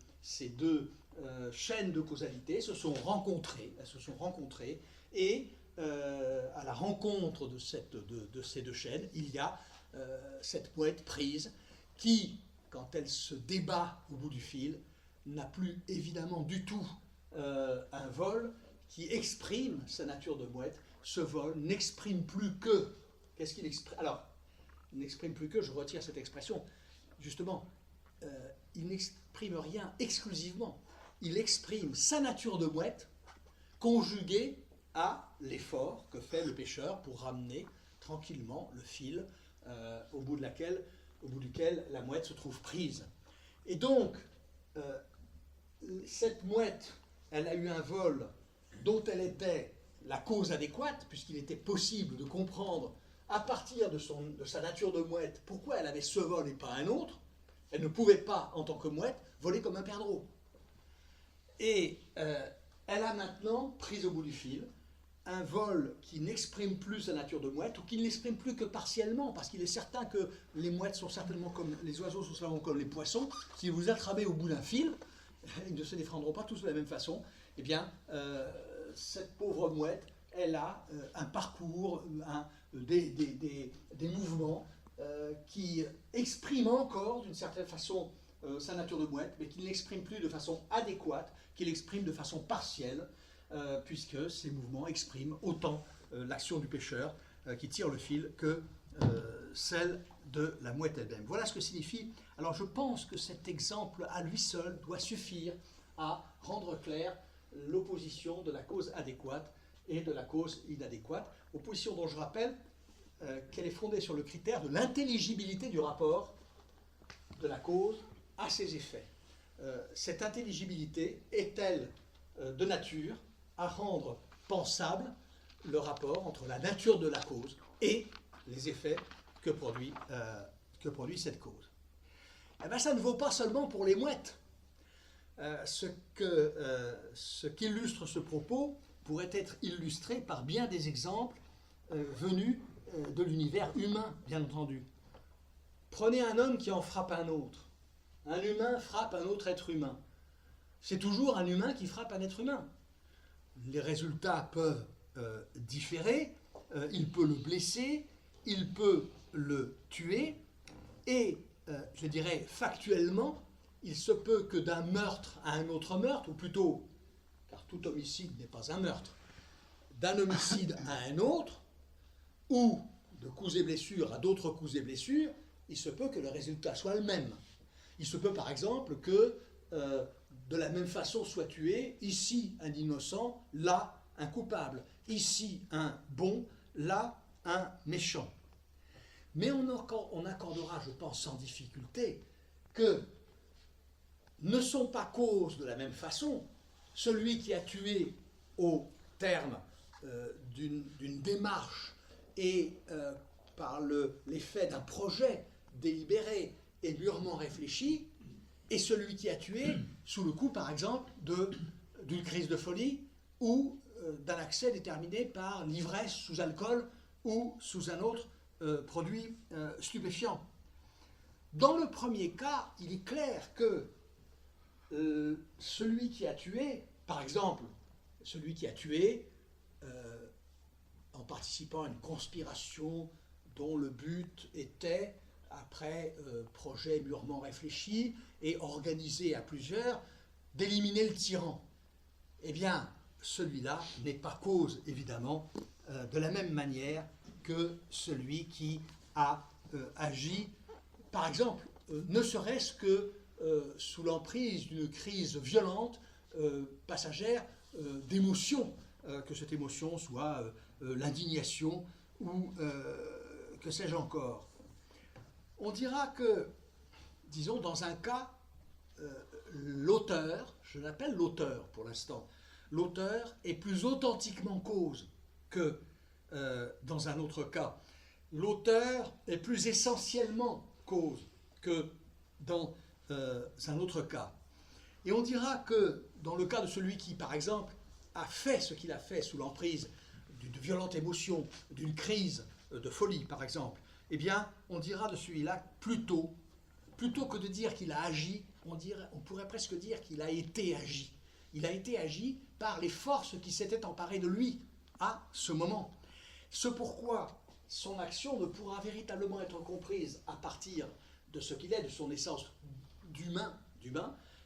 chaînes de causalité se sont rencontrées, et à la rencontre de ces deux chaînes, il y a cette mouette prise qui, quand elle se débat au bout du fil, n'a plus évidemment du tout un vol qui exprime sa nature de mouette. Ce vol n'exprime plus que... Qu'est-ce qu'il exprime? Alors, il n'exprime plus que, je retire cette expression, justement, il n'exprime rien exclusivement. Il exprime sa nature de mouette conjuguée à l'effort que fait le pêcheur pour ramener tranquillement le fil au bout duquel la mouette se trouve prise. Et donc, cette mouette, elle a eu un vol dont elle était la cause adéquate, puisqu'il était possible de comprendre, à partir de sa nature de mouette, pourquoi elle avait ce vol et pas un autre. Elle ne pouvait pas, en tant que mouette, voler comme un perdreau. Et elle a maintenant, prise au bout du fil, un vol qui n'exprime plus sa nature de mouette, ou qui ne l'exprime plus que partiellement, parce qu'il est certain que les mouettes sont certainement comme les oiseaux, sont certainement comme les poissons. Si vous attrapez au bout d'un fil, ils ne se défendront pas tous de la même façon. Eh bien, cette pauvre mouette, elle a un parcours, des mouvements qui expriment encore, d'une certaine façon, sa nature de mouette, mais qui ne l'exprime plus de façon adéquate, qui l'exprime de façon partielle, puisque ces mouvements expriment autant l'action du pêcheur qui tire le fil que celle de la mouette elle-même. Voilà ce que signifie. Alors je pense que cet exemple à lui seul doit suffire à rendre clair l'opposition de la cause adéquate et de la cause inadéquate. Opposition dont je rappelle qu'elle est fondée sur le critère de l'intelligibilité du rapport de la cause à ses effets. Cette intelligibilité est-elle de nature à rendre pensable le rapport entre la nature de la cause et les effets que produit cette cause. Eh bien, ça ne vaut pas seulement pour les mouettes. Ce qu'illustre ce propos pourrait être illustré par bien des exemples venus de l'univers humain, bien entendu. Prenez un homme qui en frappe un autre. Un humain frappe un autre être humain. C'est toujours un humain qui frappe un être humain. Les résultats peuvent différer, il peut le blesser, il peut le tuer, et je dirais factuellement, il se peut que d'un meurtre à un autre meurtre, ou plutôt, car tout homicide n'est pas un meurtre, d'un homicide à un autre, ou de coups et blessures à d'autres coups et blessures, il se peut que le résultat soit le même. Il se peut par exemple que de la même façon soit tué, ici un innocent, là un coupable, ici un bon, là un méchant. Mais on accordera, je pense sans difficulté, que ne sont pas causes de la même façon celui qui a tué au terme d'une démarche et par l'effet d'un projet délibéré et mûrement réfléchi, et celui qui a tué sous le coup, par exemple, d'une crise de folie ou d'un accès déterminé par l'ivresse sous alcool ou sous un autre produit stupéfiant. Dans le premier cas, il est clair que celui qui a tué, par exemple, celui qui a tué en participant à une conspiration dont le but était, après projet mûrement réfléchi et organisé à plusieurs, d'éliminer le tyran. Eh bien, celui-là n'est pas cause, évidemment, de la même manière que celui qui a agi, par exemple, ne serait-ce que sous l'emprise d'une crise violente, passagère, d'émotion, que cette émotion soit l'indignation ou que sais-je encore. On dira que, disons, dans un cas, l'auteur, je l'appelle l'auteur pour l'instant, l'auteur est plus authentiquement cause que dans un autre cas. L'auteur est plus essentiellement cause que dans un autre cas. Et on dira que dans le cas de celui qui, par exemple, a fait ce qu'il a fait sous l'emprise d'une violente émotion, d'une crise de folie, par exemple, eh bien, on dira de celui-là plutôt que de dire qu'il a agi, on pourrait presque dire qu'il a été agi. Il a été agi par les forces qui s'étaient emparées de lui à ce moment. Ce pourquoi son action ne pourra véritablement être comprise à partir de ce qu'il est, de son essence d'humain,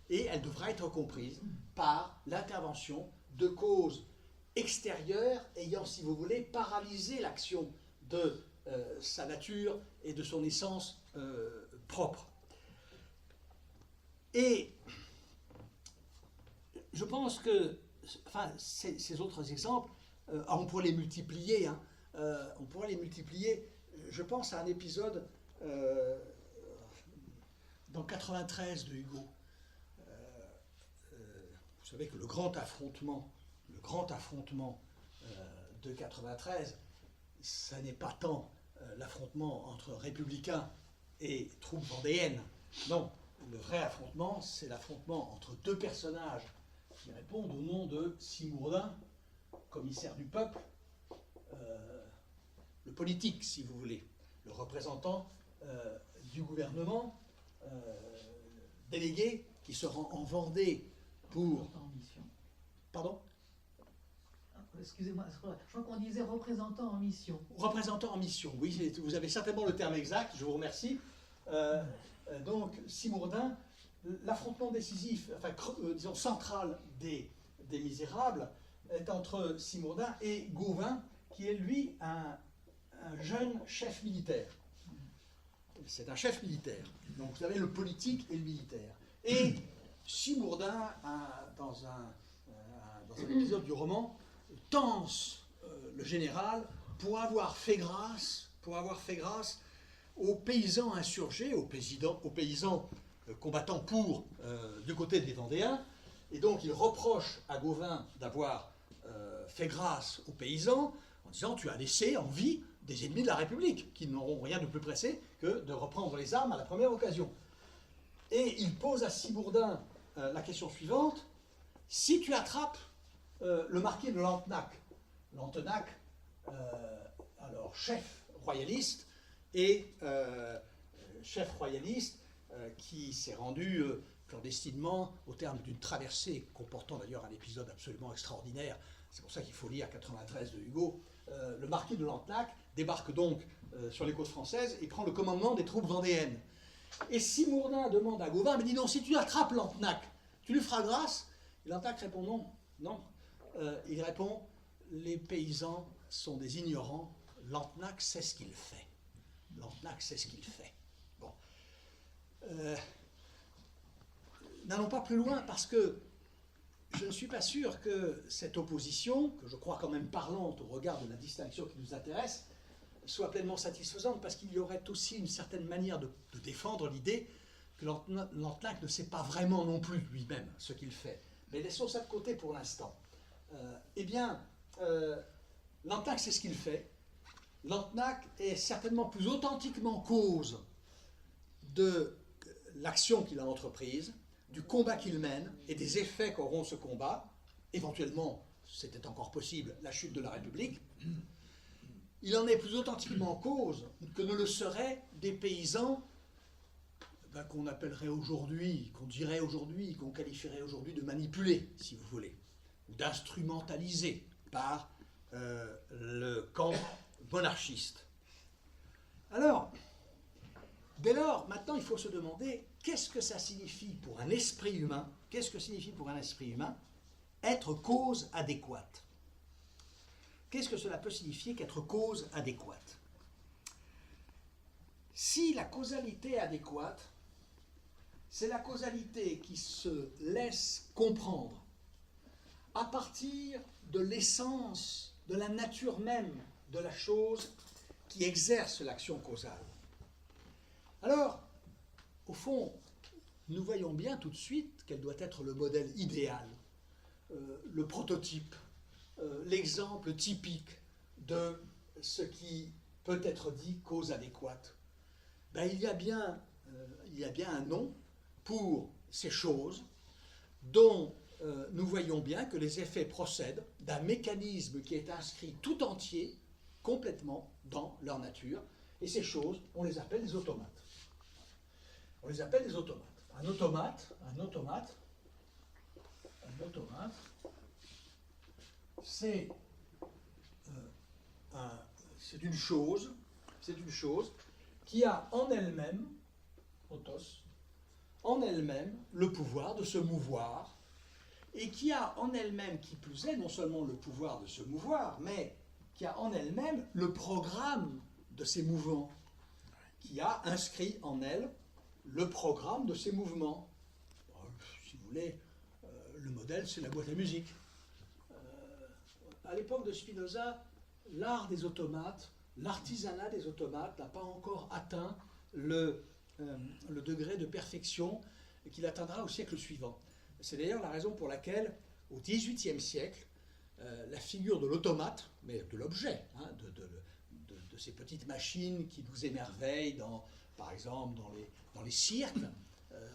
et elle devra être comprise par l'intervention de causes extérieures ayant, si vous voulez, paralysé l'action de sa nature et de son essence propre. Et je pense que ces autres exemples on pourrait les multiplier, hein. On pourrait les multiplier. Je pense à un épisode dans 93 de Hugo. Vous savez que le grand affrontement de 93, ça n'est pas tant l'affrontement entre républicains et troupes vendéennes. Non, le vrai affrontement, c'est l'affrontement entre deux personnages qui répondent au nom de Simourdin, commissaire du peuple, le politique, si vous voulez, le représentant du gouvernement, délégué, qui se rend en Vendée pour... En mission. Pardon ? Excusez-moi, je crois qu'on disait représentant en mission. Représentant en mission, oui, vous avez certainement le terme exact, je vous remercie. Donc, Simourdin, l'affrontement décisif, enfin, disons, central des Misérables, est entre Simourdin et Gauvin, qui est, lui, un jeune chef militaire. C'est un chef militaire. Donc, vous avez le politique et le militaire. Et Simourdin, dans un épisode du roman, tense le général pour avoir fait grâce aux paysans insurgés, aux paysans combattant du côté des Vendéens. Et donc il reproche à Gauvin d'avoir fait grâce aux paysans en disant: tu as laissé en vie des ennemis de la République qui n'auront rien de plus pressé que de reprendre les armes à la première occasion. Et il pose à Simourdin la question suivante: si tu attrapes le marquis de Lantenac, alors chef royaliste, qui s'est rendu clandestinement au terme d'une traversée comportant d'ailleurs un épisode absolument extraordinaire. C'est pour ça qu'il faut lire 93 de Hugo. Le marquis de Lantenac débarque donc sur les côtes françaises et prend le commandement des troupes vendéennes. Et Simourdin demande à Gauvin: mais dis donc, si tu attrapes Lantenac, tu lui feras grâce? Et Lantenac répond: non. Il répond: les paysans sont des ignorants, Lantenac sait ce qu'il fait. Bon. N'allons pas plus loin, parce que je ne suis pas sûr que cette opposition, que je crois quand même parlante au regard de la distinction qui nous intéresse, soit pleinement satisfaisante, parce qu'il y aurait aussi une certaine manière de défendre l'idée que Lantenac ne sait pas vraiment non plus lui-même ce qu'il fait. Mais laissons ça de côté pour l'instant. Lantenac sait ce qu'il fait. Lantenac est certainement plus authentiquement cause de l'action qu'il a entreprise, du combat qu'il mène et des effets qu'auront ce combat, éventuellement, c'était encore possible, la chute de la République. Il en est plus authentiquement cause que ne le seraient des paysans qu'on appellerait aujourd'hui, qu'on dirait aujourd'hui, qu'on qualifierait aujourd'hui de manipulés, si vous voulez, ou d'instrumentalisés par le camp monarchiste. Alors, dès lors, maintenant, il faut se demander qu'est-ce que ça signifie pour un esprit humain, être cause adéquate. Qu'est-ce que cela peut signifier qu'être cause adéquate? Si la causalité adéquate, c'est la causalité qui se laisse comprendre à partir de l'essence, de la nature même de la chose qui exerce l'action causale. Alors, au fond, nous voyons bien tout de suite quel doit être le modèle idéal, le prototype, l'exemple typique de ce qui peut être dit cause adéquate. Il y a bien un nom pour ces choses dont nous voyons bien que les effets procèdent d'un mécanisme qui est inscrit tout entier, complètement dans leur nature, et ces choses, on les appelle des automates. Un automate, c'est une chose qui a en elle-même, autos, en elle-même le pouvoir de se mouvoir, et qui a en elle-même, qui plus est, non seulement le pouvoir de se mouvoir, mais qui a en elle-même le programme de ses mouvements, qui a inscrit en elle le programme de ses mouvements. Si vous voulez, le modèle, c'est la boîte à musique. à l'époque de Spinoza, l'art des automates, l'artisanat des automates n'a pas encore atteint le degré de perfection qu'il atteindra au siècle suivant. C'est d'ailleurs la raison pour laquelle, au XVIIIe siècle, la figure de l'automate, mais de l'objet, hein, de ces petites machines qui nous émerveillent, par exemple dans les cirques,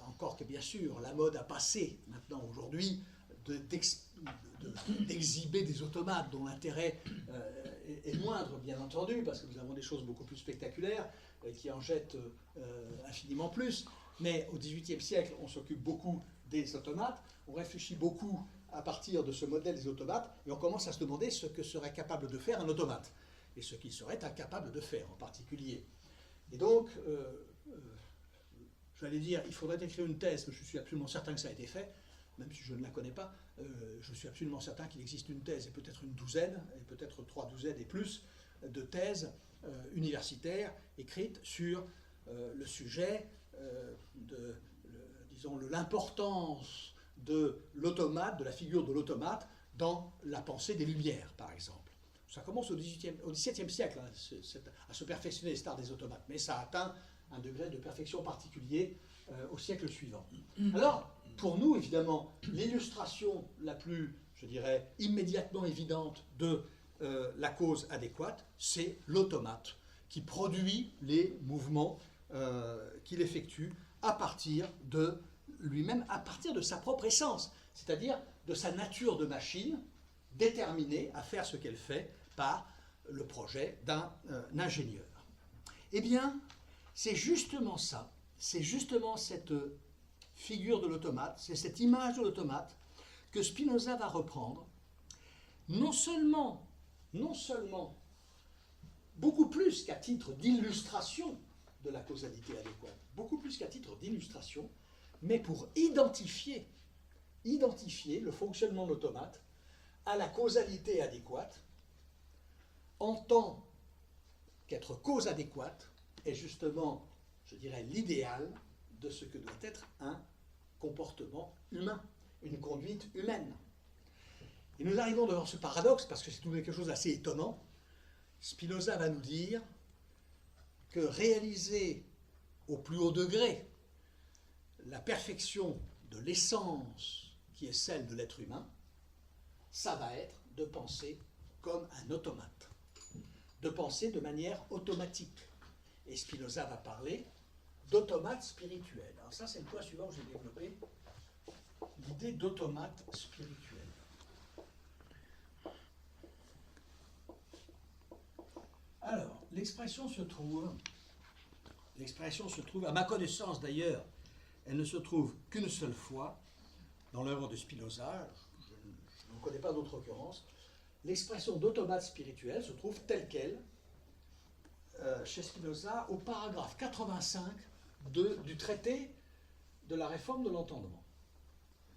encore que bien sûr la mode a passé maintenant aujourd'hui d'exhiber des automates dont l'intérêt est moindre, bien entendu, parce que nous avons des choses beaucoup plus spectaculaires qui en jettent infiniment plus. Mais au XVIIIe siècle, on s'occupe beaucoup des automates, on réfléchit beaucoup à partir de ce modèle des automates, et on commence à se demander ce que serait capable de faire un automate, et ce qu'il serait incapable de faire en particulier. Et donc, j'allais dire, il faudrait écrire une thèse, mais je suis absolument certain que ça a été fait, même si je ne la connais pas, je suis absolument certain qu'il existe une thèse, et peut-être une douzaine, et peut-être 3 douzaines et plus, de thèses universitaires écrites sur le sujet disons, l'importance de l'automate, de la figure de l'automate, dans la pensée des Lumières, par exemple. Ça commence au XVIIe siècle hein, à se perfectionner cet art des automates, mais ça atteint un degré de perfection particulier au siècle suivant. Alors, pour nous, évidemment, l'illustration la plus, je dirais, immédiatement évidente de la cause adéquate, c'est l'automate, qui produit les mouvements qu'il effectue à partir de lui-même, à partir de sa propre essence, c'est-à-dire de sa nature de machine, déterminée à faire ce qu'elle fait par le projet d'un ingénieur. Eh bien, c'est justement ça, c'est justement cette figure de l'automate, c'est cette image de l'automate que Spinoza va reprendre, non seulement beaucoup plus qu'à titre d'illustration de la causalité adéquate, beaucoup plus qu'à titre d'illustration, mais pour identifier le fonctionnement de l'automate à la causalité adéquate, en tant qu'être cause adéquate est justement, je dirais, l'idéal de ce que doit être un comportement humain, une conduite humaine. Et nous arrivons devant ce paradoxe, parce que c'est tout quelque chose d'assez étonnant. Spinoza va nous dire que réaliser au plus haut degré la perfection de l'essence qui est celle de l'être humain, ça va être de penser comme un automate, de penser de manière automatique. Et Spinoza va parler d'automate spirituel. Alors ça, c'est le point suivant que j'ai développé, l'idée d'automate spirituel. Alors, l'expression se trouve, à ma connaissance d'ailleurs, elle ne se trouve qu'une seule fois dans l'œuvre de Spinoza, je ne connais pas d'autre occurrence. L'expression d'automate spirituel se trouve telle qu'elle chez Spinoza au paragraphe 85 du traité de la réforme de l'entendement.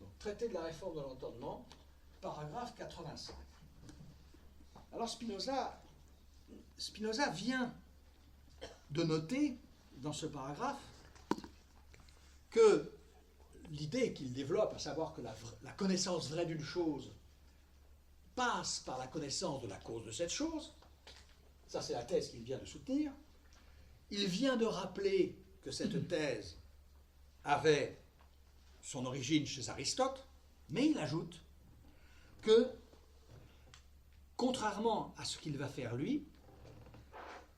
Donc, traité de la réforme de l'entendement, paragraphe 85. Alors Spinoza vient de noter dans ce paragraphe que l'idée qu'il développe, à savoir que la connaissance vraie d'une chose passe par la connaissance de la cause de cette chose, ça c'est la thèse qu'il vient de soutenir, il vient de rappeler que cette thèse avait son origine chez Aristote, mais il ajoute que, contrairement à ce qu'il va faire lui,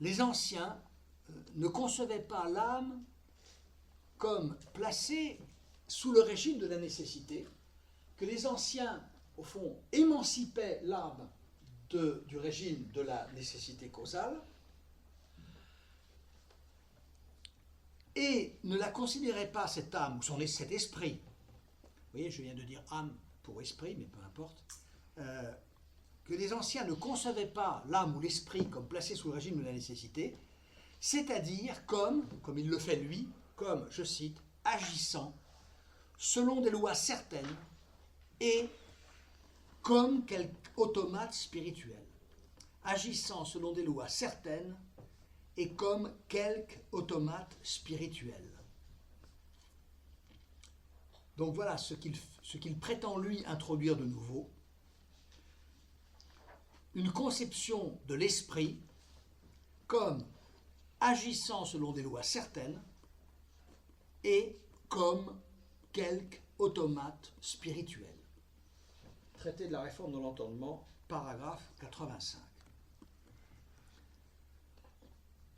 les anciens ne concevaient pas l'âme comme placée sous le régime de la nécessité, que les anciens, au fond, émancipaient l'âme du régime de la nécessité causale et ne la considéraient pas, cette âme, ou cet esprit. Vous voyez, je viens de dire âme pour esprit, mais peu importe. Que les anciens ne concevaient pas l'âme ou l'esprit comme placé sous le régime de la nécessité, c'est-à-dire comme il le fait lui, comme, je cite, agissant selon des lois certaines et comme quelque automate spirituel. Agissant selon des lois certaines et comme quelque automate spirituel. Donc voilà ce qu'il prétend lui introduire de nouveau. une conception de l'esprit comme agissant selon des lois certaines et comme quelque automate spirituel. Traité de la réforme de l'entendement, paragraphe 85.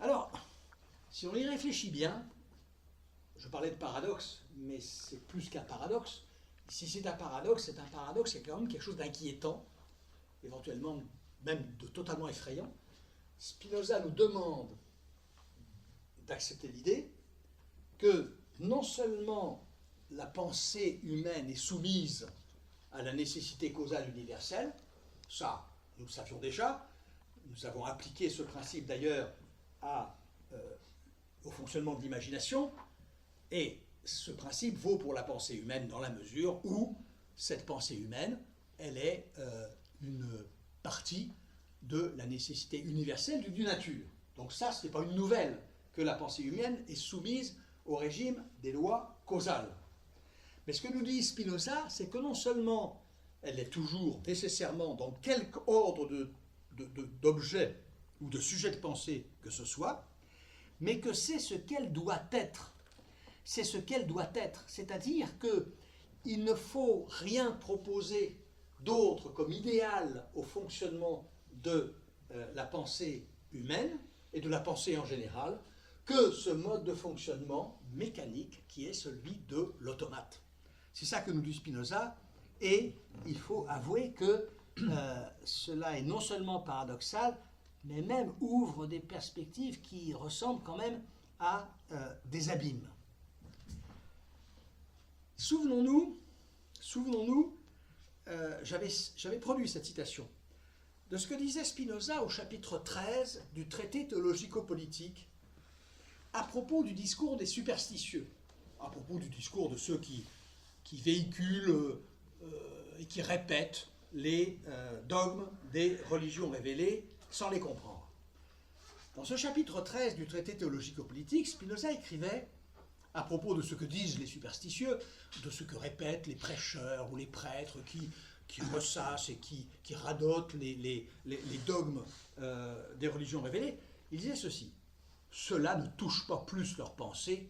Alors, si on y réfléchit bien, je parlais de paradoxe, mais c'est plus qu'un paradoxe. Si c'est un paradoxe, c'est quand même quelque chose d'inquiétant, éventuellement même de totalement effrayant. Spinoza nous demande d'accepter l'idée que non seulement la pensée humaine est soumise à la nécessité causale universelle, ça, nous le savions déjà, nous avons appliqué ce principe d'ailleurs au fonctionnement de l'imagination, et ce principe vaut pour la pensée humaine dans la mesure où cette pensée humaine, elle est une partie de la nécessité universelle du nature. Donc ça, ce n'est pas une nouvelle que la pensée humaine est soumise au régime des lois causales. Mais ce que nous dit Spinoza, c'est que non seulement elle est toujours nécessairement dans quelque ordre d'objet ou de sujet de pensée que ce soit, mais que c'est ce qu'elle doit être. C'est ce qu'elle doit être. C'est-à-dire qu'il ne faut rien proposer d'autre comme idéal au fonctionnement de la pensée humaine et de la pensée en général que ce mode de fonctionnement mécanique qui est celui de l'automate. C'est ça que nous dit Spinoza, et il faut avouer que cela est non seulement paradoxal, mais même ouvre des perspectives qui ressemblent quand même à des abîmes. Souvenons-nous, j'avais produit cette citation, de ce que disait Spinoza au chapitre 13 du traité théologico-politique à propos du discours des superstitieux, à propos du discours de ceux qui véhiculent et qui répètent les dogmes des religions révélées sans les comprendre. Dans ce chapitre 13 du traité théologico-politique, Spinoza écrivait à propos de ce que disent les superstitieux, de ce que répètent les prêcheurs ou les prêtres qui ressassent et qui radotent les dogmes des religions révélées, il disait ceci: cela ne touche pas plus leur pensée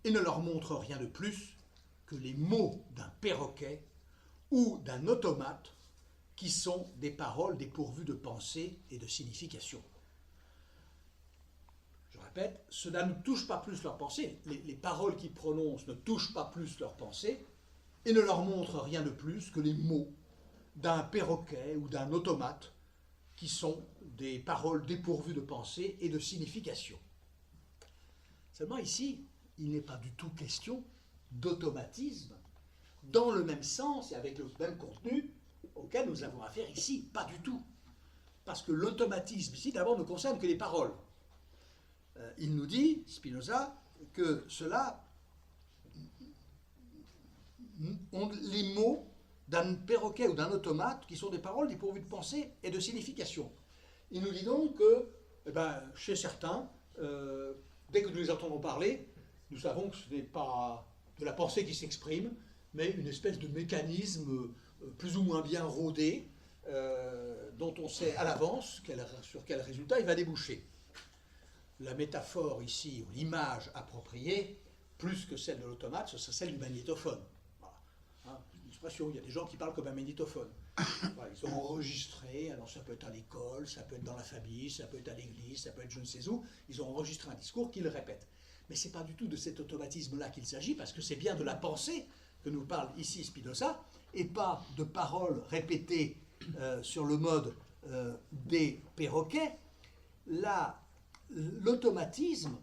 et ne leur montre rien de plus que les mots d'un perroquet ou d'un automate qui sont des paroles dépourvues de pensée et de signification. Je répète, cela ne touche pas plus leur pensée, les paroles qu'ils prononcent ne touchent pas plus leur pensée et ne leur montrent rien de plus que les mots d'un perroquet ou d'un automate qui sont des paroles dépourvues de pensée et de signification. Seulement ici, il n'est pas du tout question d'automatisme dans le même sens et avec le même contenu auquel nous avons affaire ici. Pas du tout. Parce que l'automatisme ici, d'abord, ne concerne que les paroles. Il nous dit, Spinoza, que cela ont les mots d'un perroquet ou d'un automate qui sont des paroles dépourvues de pensée et de signification. Il nous dit donc que, chez certains, dès que nous les entendons parler, nous savons que ce n'est pas de la pensée qui s'exprime, mais une espèce de mécanisme plus ou moins bien rodé, dont on sait à l'avance sur quel résultat il va déboucher. La métaphore ici, ou l'image appropriée, plus que celle de l'automate, ce serait celle du magnétophone. Voilà. Hein, une expression, il y a des gens qui parlent comme un magnétophone. Voilà, ils ont enregistré, alors ça peut être à l'école, ça peut être dans la famille, ça peut être à l'église, ça peut être je ne sais où, ils ont enregistré un discours qu'ils répètent. Mais ce n'est pas du tout de cet automatisme-là qu'il s'agit, parce que c'est bien de la pensée que nous parle ici Spinoza, et pas de paroles répétées sur le mode des perroquets. L'automatisme,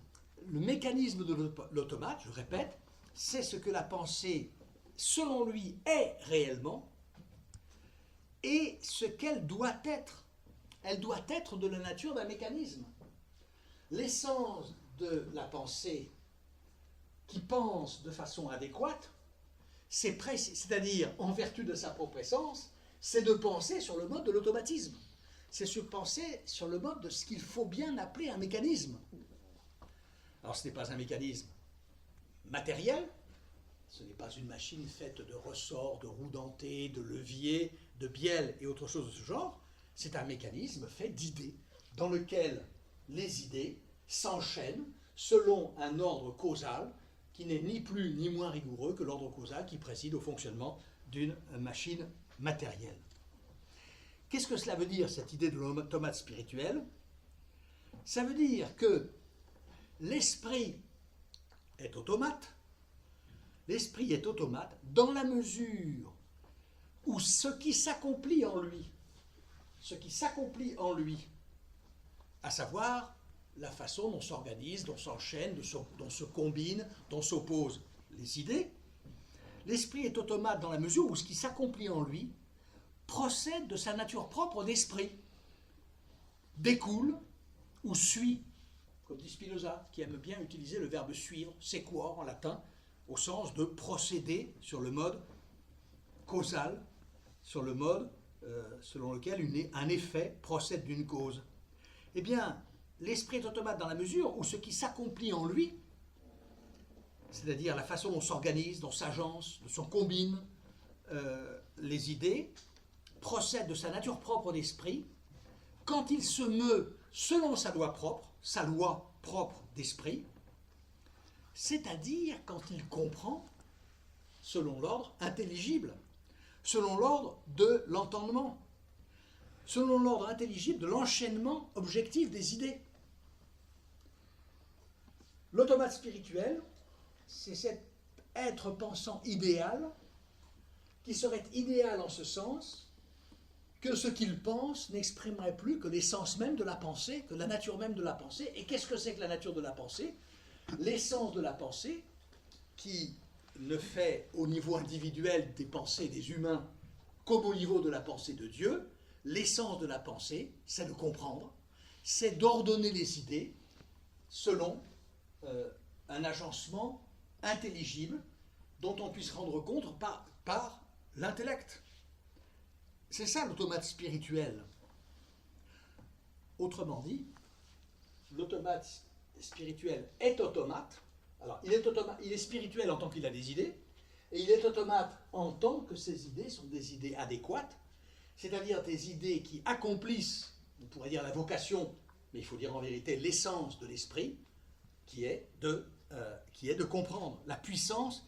le mécanisme de l'automate, je répète, c'est ce que la pensée, selon lui, est réellement, et ce qu'elle doit être. Elle doit être de la nature d'un mécanisme. L'essence de la pensée qui pense de façon adéquate, c'est-à-dire en vertu de sa propre essence, c'est de penser sur le mode de l'automatisme. C'est de penser sur le mode de ce qu'il faut bien appeler un mécanisme. Alors ce n'est pas un mécanisme matériel, ce n'est pas une machine faite de ressorts, de roues dentées, de leviers, de bielles et autre chose de ce genre, C'est un mécanisme fait d'idées, dans lequel les idées s'enchaînent selon un ordre causal qui n'est ni plus ni moins rigoureux que l'ordre causal qui préside au fonctionnement d'une machine matérielle. Qu'est-ce que cela veut dire, cette idée de l'automate spirituel? Ça veut dire que l'esprit est automate. L'esprit est automate dans la mesure où ce qui s'accomplit en lui, à savoir la façon dont s'organisent, dont s'enchaînent, dont se combinent, dont s'opposent les idées, l'esprit est automate dans la mesure où ce qui s'accomplit en lui procède de sa nature propre d'esprit, découle ou suit, comme dit Spinoza, qui aime bien utiliser le verbe suivre, sequor en latin, au sens de procéder sur le mode causal, sur le mode selon lequel un effet procède d'une cause. Eh bien, l'esprit est automate dans la mesure où ce qui s'accomplit en lui, c'est-à-dire la façon dont s'organise, dont s'agence, dont se combinent les idées, procède de sa nature propre d'esprit, quand il se meut selon sa loi propre d'esprit, c'est-à-dire quand il comprend selon l'ordre intelligible, selon l'ordre de l'entendement, selon l'ordre intelligible de l'enchaînement objectif des idées. L'automate spirituel, c'est cet être pensant idéal qui serait idéal en ce sens que ce qu'il pense n'exprimerait plus que l'essence même de la pensée, que la nature même de la pensée. Et qu'est-ce que c'est que la nature de la pensée? L'essence de la pensée, qui ne fait au niveau individuel des pensées des humains qu'au niveau de la pensée de Dieu. L'essence de la pensée, c'est de comprendre, c'est d'ordonner les idées selon un agencement intelligible dont on puisse rendre compte par l'intellect. C'est ça l'automate spirituel. Autrement dit, l'automate spirituel est automate. Alors, il est spirituel en tant qu'il a des idées, et il est automate en tant que ces idées sont des idées adéquates, c'est-à-dire des idées qui accomplissent, on pourrait dire la vocation, mais il faut dire en vérité l'essence de l'esprit, qui est de comprendre. La puissance,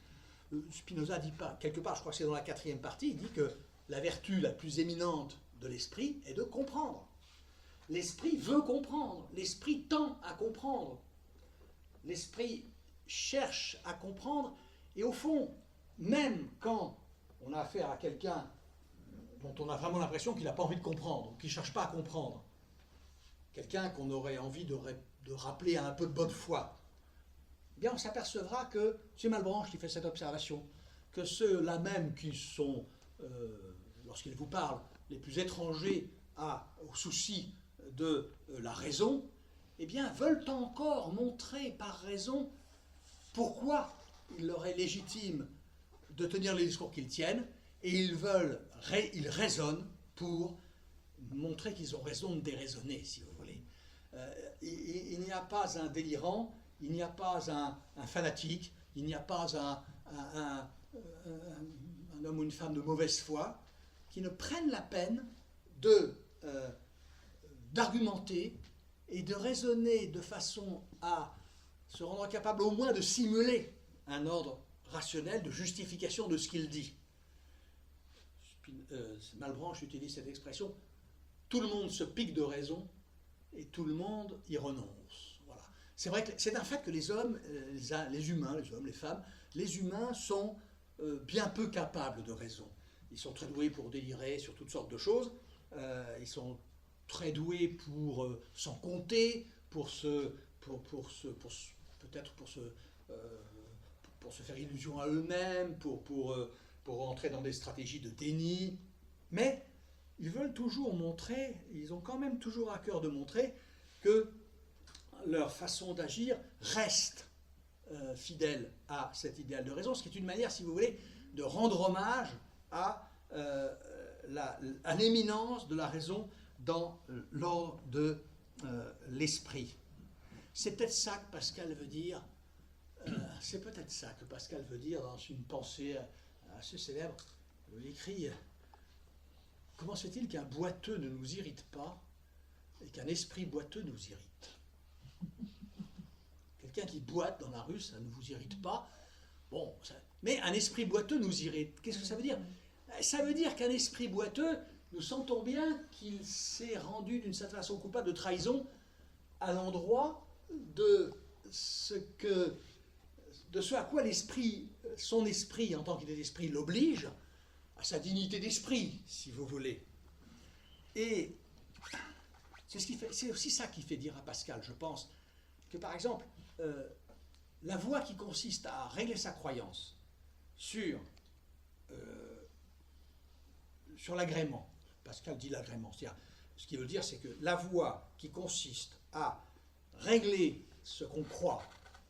Spinoza dit pas, quelque part, je crois que c'est dans la 4e partie, il dit que la vertu la plus éminente de l'esprit est de comprendre. L'esprit veut comprendre, l'esprit tend à comprendre, l'esprit cherche à comprendre, et au fond, même quand on a affaire à quelqu'un dont on a vraiment l'impression qu'il n'a pas envie de comprendre, qu'il ne cherche pas à comprendre, quelqu'un qu'on aurait envie de rappeler à un peu de bonne foi, eh bien on s'apercevra que c'est Malebranche qui fait cette observation, que ceux-là même qui sont, lorsqu'ils vous parlent, les plus étrangers au souci de la raison, eh bien veulent encore montrer par raison pourquoi il leur est légitime de tenir les discours qu'ils tiennent, et ils raisonnent pour montrer qu'ils ont raison de déraisonner, si vous voulez. Il n'y a pas un délirant, il n'y a pas un fanatique, il n'y a pas un homme ou une femme de mauvaise foi qui ne prennent la peine d'argumenter et de raisonner de façon à se rendre capable au moins de simuler un ordre rationnel de justification de ce qu'il dit. Malebranche utilise cette expression, tout le monde se pique de raison et tout le monde y renonce. Voilà. C'est vrai que c'est un fait que les hommes, les humains, les hommes, les femmes, les humains sont bien peu capables de raison. Ils sont très doués pour délirer sur toutes sortes de choses, ils sont très doués pour s'en compter, pour se faire illusion à eux-mêmes, pour entrer dans des stratégies de déni, mais ils veulent toujours montrer, ils ont quand même toujours à cœur de montrer que leur façon d'agir reste fidèle à cet idéal de raison, ce qui est une manière, si vous voulez, de rendre hommage à l'éminence de la raison dans l'ordre de l'esprit. C'est peut-être ça que Pascal veut dire, dans une pensée assez célèbre. Il écrit comment se fait-il qu'un boiteux ne nous irrite pas et qu'un esprit boiteux nous irrite? Quelqu'un qui boite dans la rue, ça ne vous irrite pas. Bon, mais un esprit boiteux nous irrite. Qu'est-ce que ça veut dire? Ça veut dire qu'un esprit boiteux, nous sentons bien qu'il s'est rendu d'une certaine façon coupable de trahison à l'endroit de ce à quoi son esprit, en tant qu'il est esprit, l'oblige, à sa dignité d'esprit, si vous voulez. Et c'est aussi ça qui fait dire à Pascal, je pense, que par exemple, la voie qui consiste à régler sa croyance sur l'agrément, Pascal dit l'agrément, c'est-à-dire, ce qu'il veut dire, c'est que la voie qui consiste à régler ce qu'on croit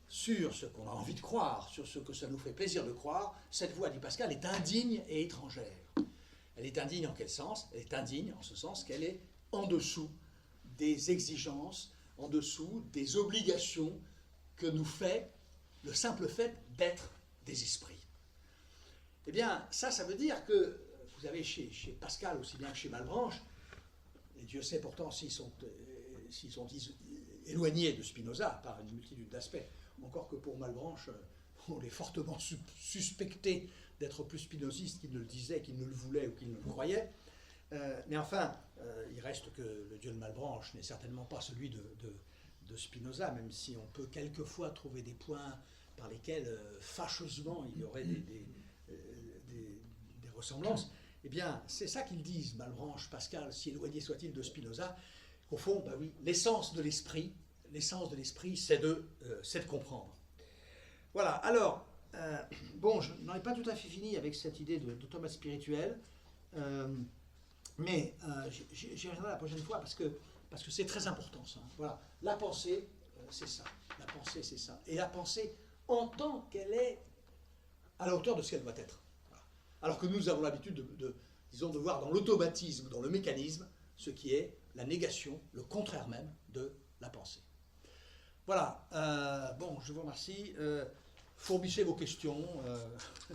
sur ce qu'on a envie de croire, sur ce que ça nous fait plaisir de croire, cette voie, dit Pascal, est indigne et étrangère. Elle est indigne en quel sens? Elle est indigne en ce sens qu'elle est en dessous des exigences, en dessous des obligations que nous fait le simple fait d'être des esprits. Eh bien, ça veut dire que vous avez chez Pascal, aussi bien que chez Malebranche, et Dieu sait pourtant s'ils sont éloignés de Spinoza par une multitude d'aspects, encore que pour Malebranche, on est fortement suspecté d'être plus spinoziste qu'il ne le disait, qu'il ne le voulait ou qu'il ne le croyait. Mais enfin, il reste que le Dieu de Malebranche n'est certainement pas celui de Spinoza, même si on peut quelquefois trouver des points par lesquels, fâcheusement, il y aurait des ressemblances. Eh bien, c'est ça qu'ils disent, Malebranche, Pascal, si éloigné soit-il de Spinoza. Au fond, ben oui, l'essence de l'esprit, c'est de comprendre. Voilà, alors, bon, je n'en ai pas tout à fait fini avec cette idée d'automate spirituel, mais j'y reviendrai la prochaine fois parce que c'est très important, ça. Voilà, la pensée, c'est ça. La pensée, c'est ça. Et la pensée, en tant qu'elle est à la hauteur de ce qu'elle doit être. Voilà. Alors que nous avons l'habitude de voir dans l'automatisme, dans le mécanisme, ce qui est la négation, le contraire même de la pensée. Voilà, bon, je vous remercie. Fourbissez vos questions.